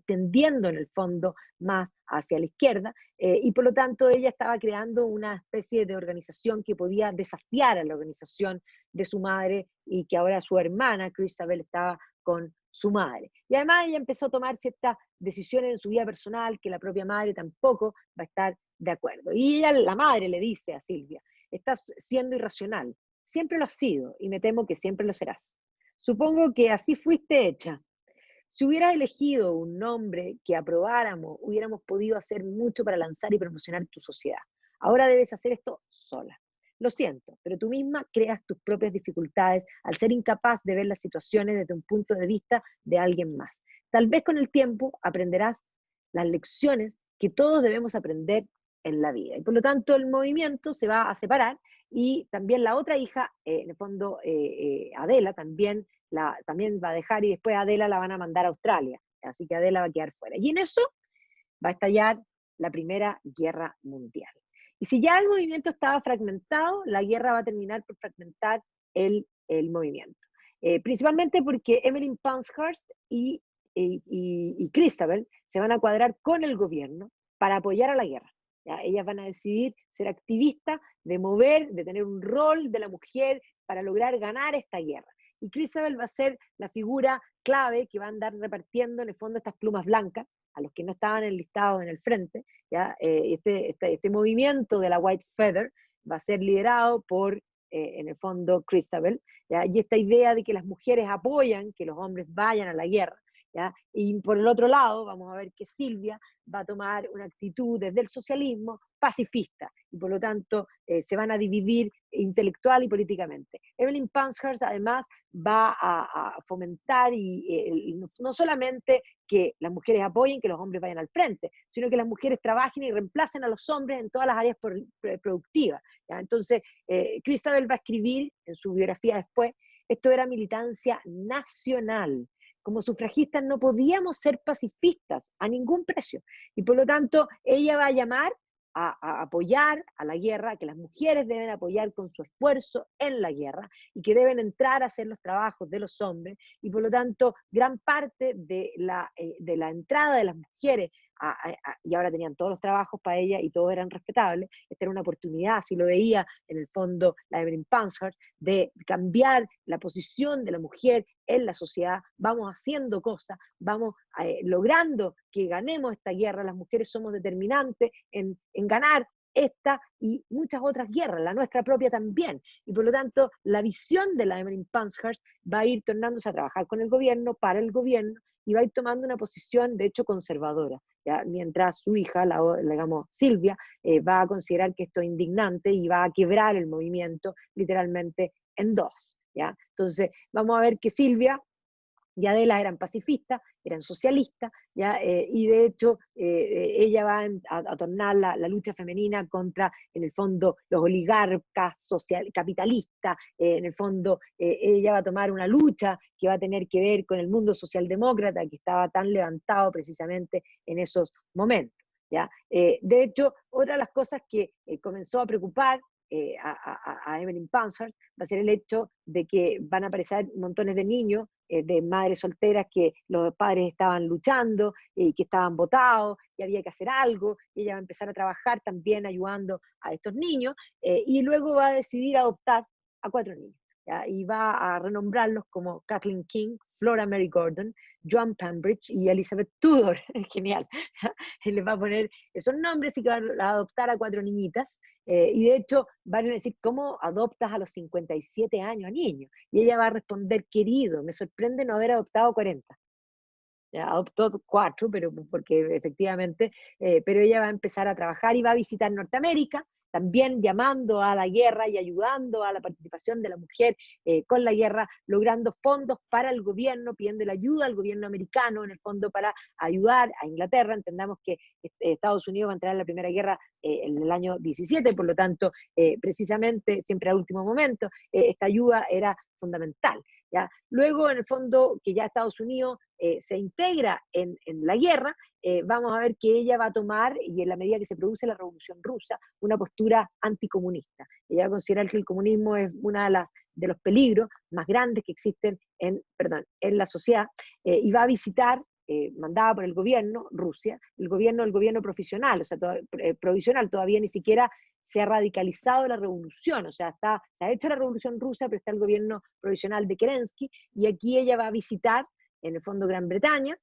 tendiendo en el fondo más hacia la izquierda, y por lo tanto ella estaba creando una especie de organización que podía desafiar a la organización de su madre y que ahora su hermana, Christabel, estaba con su madre. Y además ella empezó a tomar ciertas decisiones en su vida personal que la propia madre tampoco va a estar de acuerdo. Y ella, la madre, le dice a Silvia, estás siendo irracional, siempre lo has sido y me temo que siempre lo serás. Supongo que así fuiste hecha. Si hubieras elegido un nombre que aprobáramos, hubiéramos podido hacer mucho para lanzar y promocionar tu sociedad. Ahora debes hacer esto sola. Lo siento, pero tú misma creas tus propias dificultades al ser incapaz de ver las situaciones desde un punto de vista de alguien más. Tal vez con el tiempo aprenderás las lecciones que todos debemos aprender en la vida. Y por lo tanto el movimiento se va a separar y también la otra hija, en el fondo Adela, también va a dejar y después Adela la van a mandar a Australia. Así que Adela va a quedar fuera. Y en eso va a estallar la Primera Guerra Mundial. Y si ya el movimiento estaba fragmentado, la guerra va a terminar por fragmentar el movimiento. Principalmente porque Emmeline Pankhurst y Christabel se van a cuadrar con el gobierno para apoyar a la guerra. ¿Ya? Ellas van a decidir ser activistas, de mover, de tener un rol de la mujer para lograr ganar esta guerra. Y Christabel va a ser la figura clave que va a andar repartiendo en el fondo estas plumas blancas a los que no estaban enlistados en el frente. ¿Ya? Este movimiento de la White Feather va a ser liderado por, en el fondo, Christabel, ¿ya? Y esta idea de que las mujeres apoyan que los hombres vayan a la guerra. ¿Ya? Y por el otro lado, vamos a ver que Silvia va a tomar una actitud desde el socialismo pacifista, y por lo tanto se van a dividir intelectual y políticamente. Emmeline Pankhurst además va a fomentar y no solamente que las mujeres apoyen que los hombres vayan al frente, sino que las mujeres trabajen y reemplacen a los hombres en todas las áreas productivas. ¿Ya? Entonces, Christabel va a escribir en su biografía después, esto era militancia nacional. Como sufragistas no podíamos ser pacifistas a ningún precio. Y por lo tanto, ella va a llamar a apoyar a la guerra, que las mujeres deben apoyar con su esfuerzo en la guerra y que deben entrar a hacer los trabajos de los hombres, y por lo tanto gran parte de la entrada de las mujeres, y ahora tenían todos los trabajos para ellas y todos eran respetables, esta era una oportunidad, así lo veía en el fondo la Evelyn Pankhurst, de cambiar la posición de la mujer en la sociedad. Vamos haciendo cosas, vamos logrando que ganemos esta guerra, las mujeres somos determinantes en ganar esta y muchas otras guerras, la nuestra propia también. Y por lo tanto, la visión de la Evelyn Pankhurst va a ir tornándose a trabajar con el gobierno, para el gobierno, y va a ir tomando una posición, de hecho, conservadora, ¿ya? Mientras su hija, digamos, Silvia, va a considerar que esto es indignante y va a quebrar el movimiento literalmente en dos, ¿ya? Entonces, vamos a ver que Silvia y Adela eran pacifistas, eran socialistas, ¿ya? Y de hecho ella va a tornar la lucha femenina contra, en el fondo, los oligarcas capitalistas, en el fondo ella va a tomar una lucha que va a tener que ver con el mundo socialdemócrata que estaba tan levantado precisamente en esos momentos, ¿ya? De hecho, otra de las cosas que comenzó a preocupar a Evelyn Pankhurst va a ser el hecho de que van a aparecer montones de niños, de madres solteras, que los padres estaban luchando y que estaban votados y había que hacer algo, y ella va a empezar a trabajar también ayudando a estos niños, y luego va a decidir adoptar a 4 niños, ¿ya? Y va a renombrarlos como Kathleen King, Flora Mary Gordon, Joan Pembridge y Elizabeth Tudor. Genial. Y les va a poner esos nombres y que va a adoptar a 4 niñitas, y de hecho van a decir, ¿cómo adoptas a los 57 años a niños? Y ella va a responder, querido, me sorprende no haber adoptado 40. Ya, adoptó 4, pero porque efectivamente, pero ella va a empezar a trabajar y va a visitar Norteamérica, también llamando a la guerra y ayudando a la participación de la mujer con la guerra, logrando fondos para el gobierno, pidiendo la ayuda al gobierno americano, en el fondo, para ayudar a Inglaterra. Entendamos que Estados Unidos va a entrar en la Primera Guerra en el año 17, por lo tanto, precisamente, siempre al último momento, esta ayuda era fundamental, ¿ya? Luego, en el fondo, que ya Estados Unidos se integra en la guerra, vamos a ver que ella va a tomar, y en la medida que se produce la Revolución Rusa, una postura anticomunista. Ella va a considerar que el comunismo es uno de los peligros más grandes que existen en la sociedad, y va a visitar, mandada por el gobierno, Rusia, el gobierno provisional, o sea, provisional, todavía ni siquiera se ha radicalizado la revolución, o sea, se ha hecho la revolución rusa, pero está el gobierno provisional de Kerensky, y aquí ella va a visitar, en el fondo, Gran Bretaña,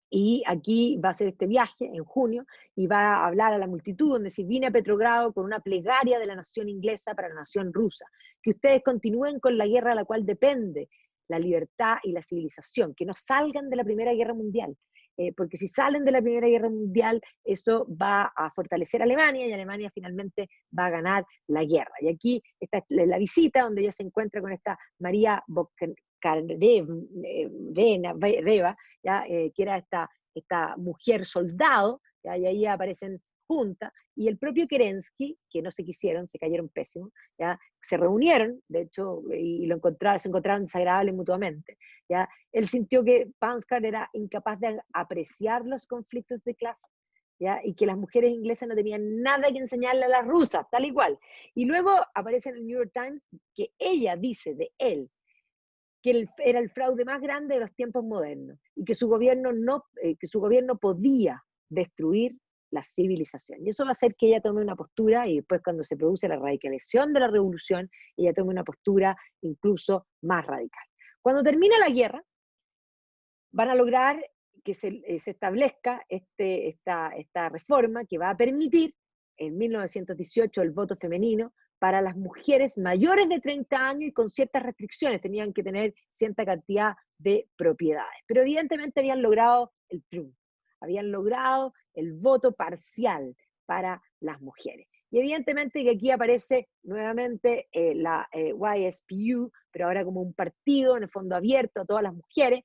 y aquí va a hacer este viaje en junio, y va a hablar a la multitud, donde si vine a Petrogrado con una plegaria de la nación inglesa para la nación rusa, que ustedes continúen con la guerra a la cual depende la libertad y la civilización, que no salgan de la Primera Guerra Mundial, porque si salen de la Primera Guerra Mundial, eso va a fortalecer a Alemania, y Alemania finalmente va a ganar la guerra. Y aquí está la visita, donde ella se encuentra con esta María Bokhareva, ¿ya? Que era esta mujer soldado, ¿ya? Y ahí aparecen juntas, y el propio Kerensky, que no se quisieron, se cayeron pésimos, ¿ya? Se reunieron, de hecho, y se encontraron desagradables mutuamente, ¿ya? Él sintió que Pankhurst era incapaz de apreciar los conflictos de clase, ¿ya? Y que las mujeres inglesas no tenían nada que enseñarle a las rusas, tal y cual. Y luego aparece en el New York Times que ella dice de él que era el fraude más grande de los tiempos modernos, y que su gobierno, que su gobierno podía destruir la civilización. Y eso va a hacer que ella tome una postura, y después, cuando se produce la radicalización de la revolución, ella tome una postura incluso más radical. Cuando termina la guerra, van a lograr que se establezca esta reforma que va a permitir en 1918 el voto femenino para las mujeres mayores de 30 años, y con ciertas restricciones, tenían que tener cierta cantidad de propiedades. Pero evidentemente habían logrado el triunfo, habían logrado el voto parcial para las mujeres. Y evidentemente que aquí aparece nuevamente la YSPU, pero ahora como un partido, en el fondo, abierto a todas las mujeres,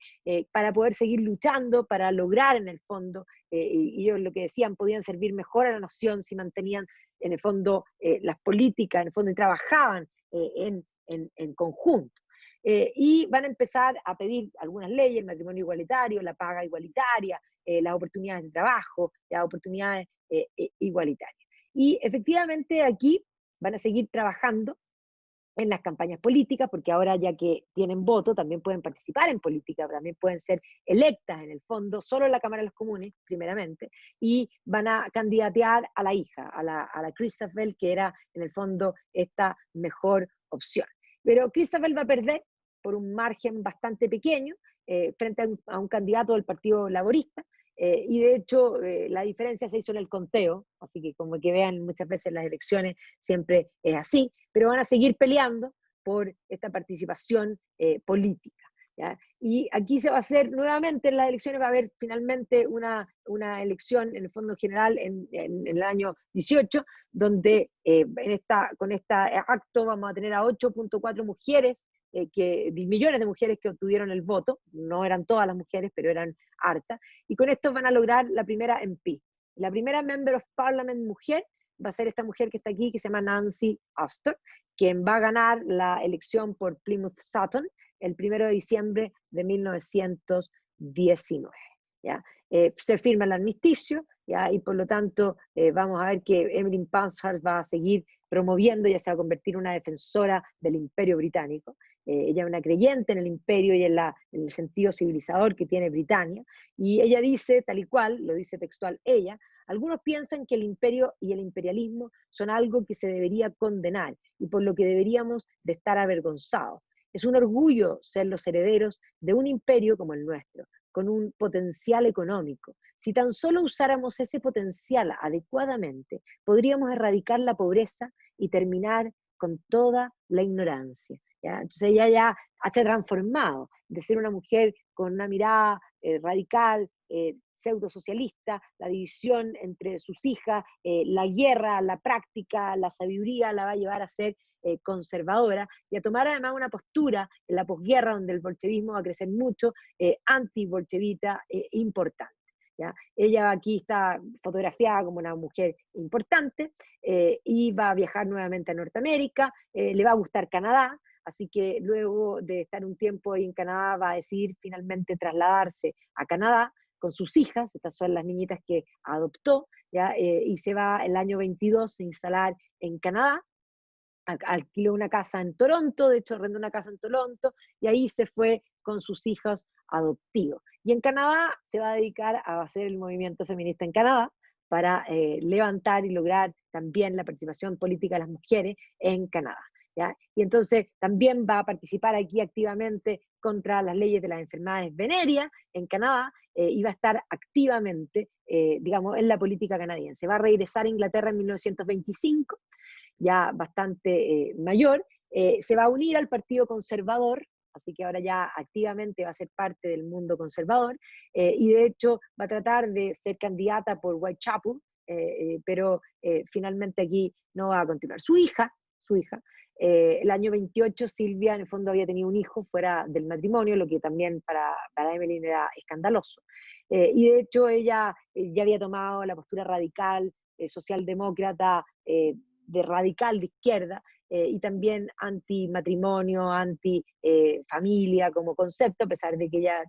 para poder seguir luchando, para lograr, en el fondo, y ellos lo que decían, podían servir mejor a la nación si mantenían, en el fondo, las políticas, en el fondo, y trabajaban en conjunto. Y van a empezar a pedir algunas leyes, el matrimonio igualitario, la paga igualitaria, las oportunidades de trabajo, las oportunidades igualitarias. Y efectivamente aquí van a seguir trabajando en las campañas políticas, porque ahora ya que tienen voto, también pueden participar en política, también pueden ser electas en el fondo, solo en la Cámara de los Comunes, primeramente, y van a candidatear a la hija, a la Christabel, que era en el fondo esta mejor opción. Pero Christabel va a perder por un margen bastante pequeño frente a un candidato del Partido Laborista, y de hecho la diferencia se hizo en el conteo, así que como que vean muchas veces las elecciones siempre es así, pero van a seguir peleando por esta participación política. ¿Ya? Y aquí se va a hacer nuevamente en las elecciones, va a haber finalmente una elección en el fondo general en el año 18, donde con este acto vamos a tener a 8.4 mujeres, millones de mujeres que obtuvieron el voto, no eran todas las mujeres, pero eran hartas, y con esto van a lograr la primera MP. La primera Member of Parliament mujer va a ser esta mujer que está aquí, que se llama Nancy Astor, quien va a ganar la elección por Plymouth Sutton el 1 de diciembre de 1919. ¿Ya? Se firma el armisticio, ¿ya? Y por lo tanto vamos a ver que Emmeline Pankhurst va a seguir promoviendo, ya se va a convertir en una defensora del Imperio Británico. Ella es una creyente en el imperio y en el sentido civilizador que tiene Britania, y ella dice, tal y cual, lo dice textual ella, algunos piensan que el imperio y el imperialismo son algo que se debería condenar y por lo que deberíamos de estar avergonzados. Es un orgullo ser los herederos de un imperio como el nuestro, con un potencial económico. Si tan solo usáramos ese potencial adecuadamente, podríamos erradicar la pobreza y terminar con toda la ignorancia. ¿Ya? Entonces ella ya ha transformado de ser una mujer con una mirada radical, pseudo-socialista, la división entre sus hijas, la guerra, la práctica, la sabiduría, la va a llevar a ser conservadora y a tomar además una postura en la posguerra donde el bolchevismo va a crecer mucho, anti-bolchevita importante. ¿Ya? Ella aquí está fotografiada como una mujer importante y va a viajar nuevamente a Norteamérica, le va a gustar Canadá, así que luego de estar un tiempo ahí en Canadá va a decidir finalmente trasladarse a Canadá con sus hijas, estas son las niñitas que adoptó, ¿ya? Y se va el año 22 a instalar en Canadá, alquiló una casa en Toronto, de hecho arrendó una casa en Toronto, y ahí se fue con sus hijos adoptivos. Y en Canadá se va a dedicar a hacer el movimiento feminista en Canadá para levantar y lograr también la participación política de las mujeres en Canadá. ¿Ya? Y entonces también va a participar aquí activamente contra las leyes de las enfermedades venéreas en Canadá y va a estar activamente, digamos, en la política canadiense. Va a regresar a Inglaterra en 1925, ya bastante mayor, se va a unir al Partido Conservador, así que ahora ya activamente va a ser parte del mundo conservador, y de hecho va a tratar de ser candidata por Whitechapel, pero finalmente aquí no va a continuar. Su hija, el año 28 Silvia en el fondo había tenido un hijo fuera del matrimonio, lo que también para Emmeline era escandaloso. Y de hecho ella ya había tomado la postura radical, socialdemócrata, de radical de izquierda, y también anti-matrimonio, anti-familia como concepto, a pesar de que ella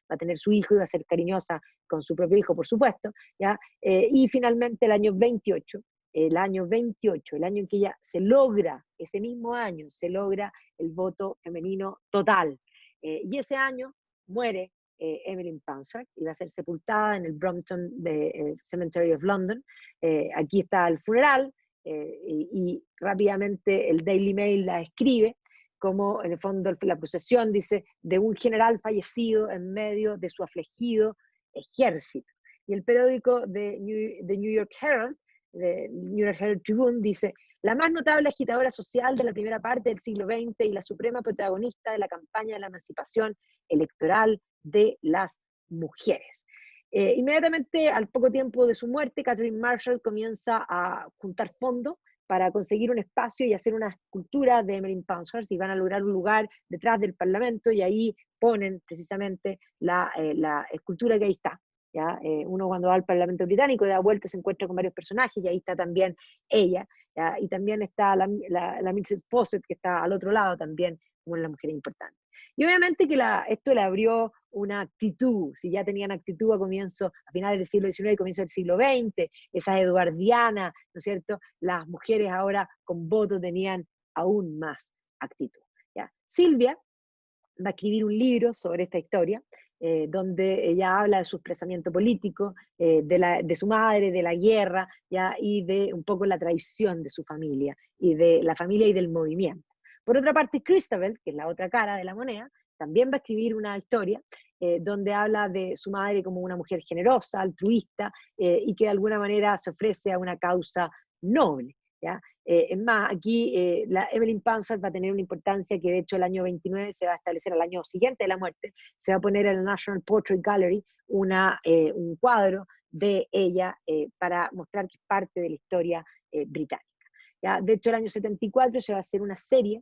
va a tener su hijo y va a ser cariñosa con su propio hijo, por supuesto, ¿ya? Y finalmente el año 28, el año en que ella ese mismo año, se logra el voto femenino total. Y ese año muere Emmeline Pankhurst y va a ser sepultada en el Brompton Cemetery of London. Aquí está el funeral, y rápidamente el Daily Mail la escribe como en el fondo la procesión dice de un general fallecido en medio de su afligido ejército. Y el periódico de New York Herald, de New York Herald Tribune, dice: la más notable agitadora social de la primera parte del siglo XX y la suprema protagonista de la campaña de la emancipación electoral de las mujeres. Inmediatamente, al poco tiempo de su muerte, Catherine Marshall comienza a juntar fondos para conseguir un espacio y hacer una escultura de Emmeline Pankhurst, y van a lograr un lugar detrás del Parlamento, y ahí ponen precisamente la escultura que ahí está. ¿Ya? Uno cuando va al Parlamento británico da vuelta, se encuentra con varios personajes, y ahí está también ella, ¿ya? Y también está la Mildred Fawcett, que está al otro lado también, como una mujer importante. Y obviamente que esto le abrió una actitud, si ya tenían actitud a finales del siglo XIX y comienzo del siglo XX, esa eduardiana, ¿no es cierto? Las mujeres ahora con voto tenían aún más actitud. ¿Ya? Silvia va a escribir un libro sobre esta historia, donde ella habla de su expresamiento político, de su madre, de la guerra, ¿ya? Y de un poco la traición de su familia, y de la familia y del movimiento. Por otra parte, Christabel, que es la otra cara de la moneda, también va a escribir una historia donde habla de su madre como una mujer generosa, altruista, y que de alguna manera se ofrece a una causa noble. ¿Ya? Es más, aquí la Emmeline Pankhurst va a tener una importancia que de hecho el año 29 se va a establecer, al año siguiente de la muerte, se va a poner en la National Portrait Gallery un cuadro de ella para mostrar que es parte de la historia británica. ¿Ya? De hecho, el año 74 se va a hacer una serie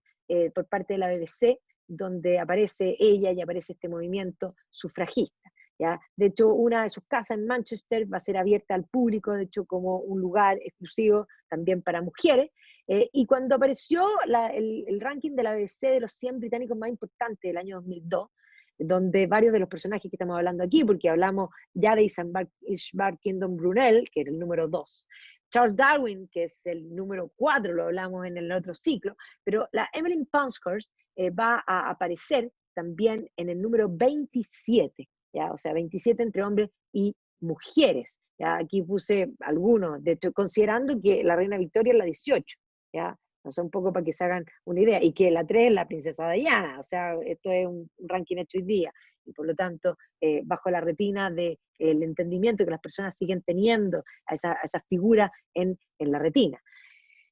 por parte de la BBC donde aparece ella y aparece este movimiento sufragista. ¿Ya? De hecho, una de sus casas en Manchester va a ser abierta al público, de hecho, como un lugar exclusivo también para mujeres. Y cuando apareció el ranking de la BBC de los 100 británicos más importantes del año 2002, donde varios de los personajes que estamos hablando aquí, porque hablamos ya de Ishbak Kingdom Brunel, que era el número 2, Charles Darwin, que es el número 4, lo hablamos en el otro ciclo, pero la Emmeline Pankhurst va a aparecer también en el número 27, ¿ya? O sea, 27 entre hombres y mujeres. ¿Ya? Aquí puse algunos, de hecho, considerando que la reina Victoria es la 18, ¿ya? O sea, un poco para que se hagan una idea, y que la 3 es la princesa Diana, o sea, esto es un ranking hecho hoy día, y por lo tanto, bajo la retina del entendimiento que las personas siguen teniendo a esa figura en la retina.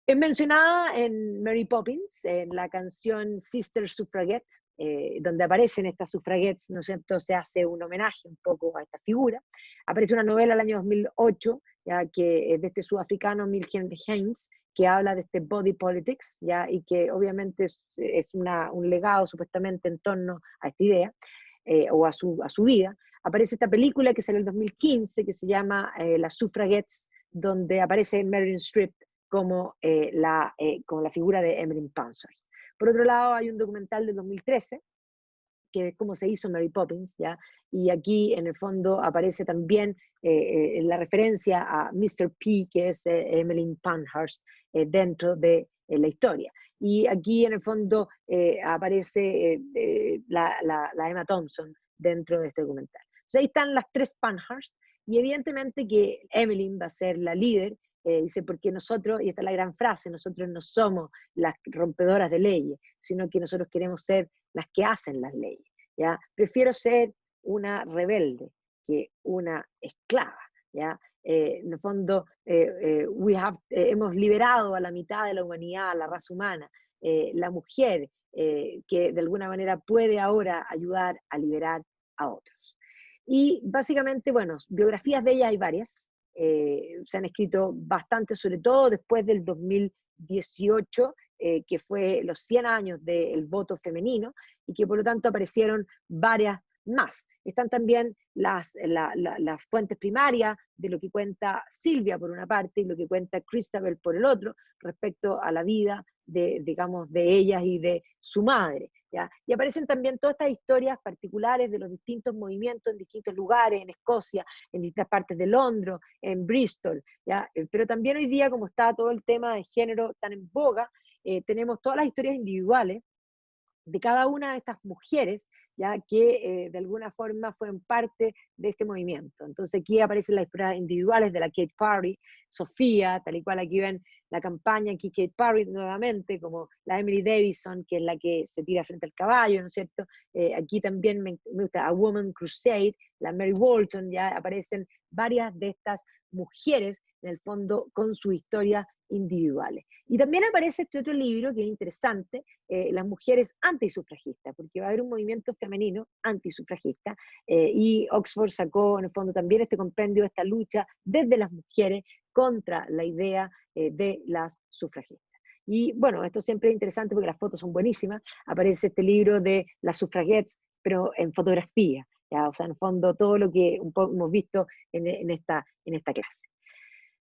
Es mencionada en Mary Poppins, en la canción Sister Suffragette, donde aparecen estas suffragettes, ¿no es cierto? Se hace un homenaje un poco a esta figura. Aparece una novela el año 2008, ya que es de este sudafricano Milton Haynes, que habla de este body politics, ya, y que obviamente es un legado supuestamente en torno a esta idea, o a su vida. Aparece esta película que salió en el 2015, que se llama Las Suffragettes, donde aparece Meryl Streep como la figura de Emmeline Pankhurst. Por otro lado, hay un documental del 2013, que es cómo se hizo Mary Poppins, ¿ya? Y aquí en el fondo aparece también la referencia a Mr. P, que es Emmeline Pankhurst, dentro de la historia. Y aquí en el fondo aparece la Emma Thompson dentro de este documental. Entonces ahí están las tres Pankhurst, y evidentemente que Emmeline va a ser la líder. Dice, porque nosotros, y esta es la gran frase, nosotros no somos las rompedoras de leyes, sino que nosotros queremos ser las que hacen las leyes. ¿Ya? Prefiero ser una rebelde que una esclava. ¿Ya? En el fondo, hemos liberado a la mitad de la humanidad, a la raza humana, la mujer, que de alguna manera puede ahora ayudar a liberar a otros. Y básicamente, bueno, biografías de ella hay varias, se han escrito bastante, sobre todo después del 2018, que fue los 100 años del voto femenino, y que por lo tanto aparecieron varias más. Están también las fuentes primarias de lo que cuenta Silvia por una parte y lo que cuenta Christabel por el otro, respecto a la vida digamos, de ellas y de su madre. ¿Ya? Y aparecen también todas estas historias particulares de los distintos movimientos en distintos lugares, en Escocia, en distintas partes de Londres, en Bristol. ¿Ya? Pero también hoy día, como está todo el tema de género tan en boga, tenemos todas las historias individuales de cada una de estas mujeres, ya que de alguna forma fueron parte de este movimiento. Entonces aquí aparecen las historias individuales de la Kate Parry, Sofía, tal y cual aquí ven la campaña, aquí Kate Parry nuevamente, como la Emily Davison, que es la que se tira frente al caballo, ¿no es cierto? Aquí también me gusta A Woman Crusade, la Mary Walton, ya aparecen varias de estas mujeres, en el fondo, con su historia individuales. Y también aparece este otro libro que es interesante, las mujeres antisufragistas, porque va a haber un movimiento femenino antisufragista, y Oxford sacó en el fondo también este compendio, esta lucha desde las mujeres contra la idea de las sufragistas. Y bueno, esto siempre es interesante porque las fotos son buenísimas. Aparece este libro de las suffragettes, pero en fotografía, ¿ya? O sea, en el fondo todo lo que un poco hemos visto en esta clase.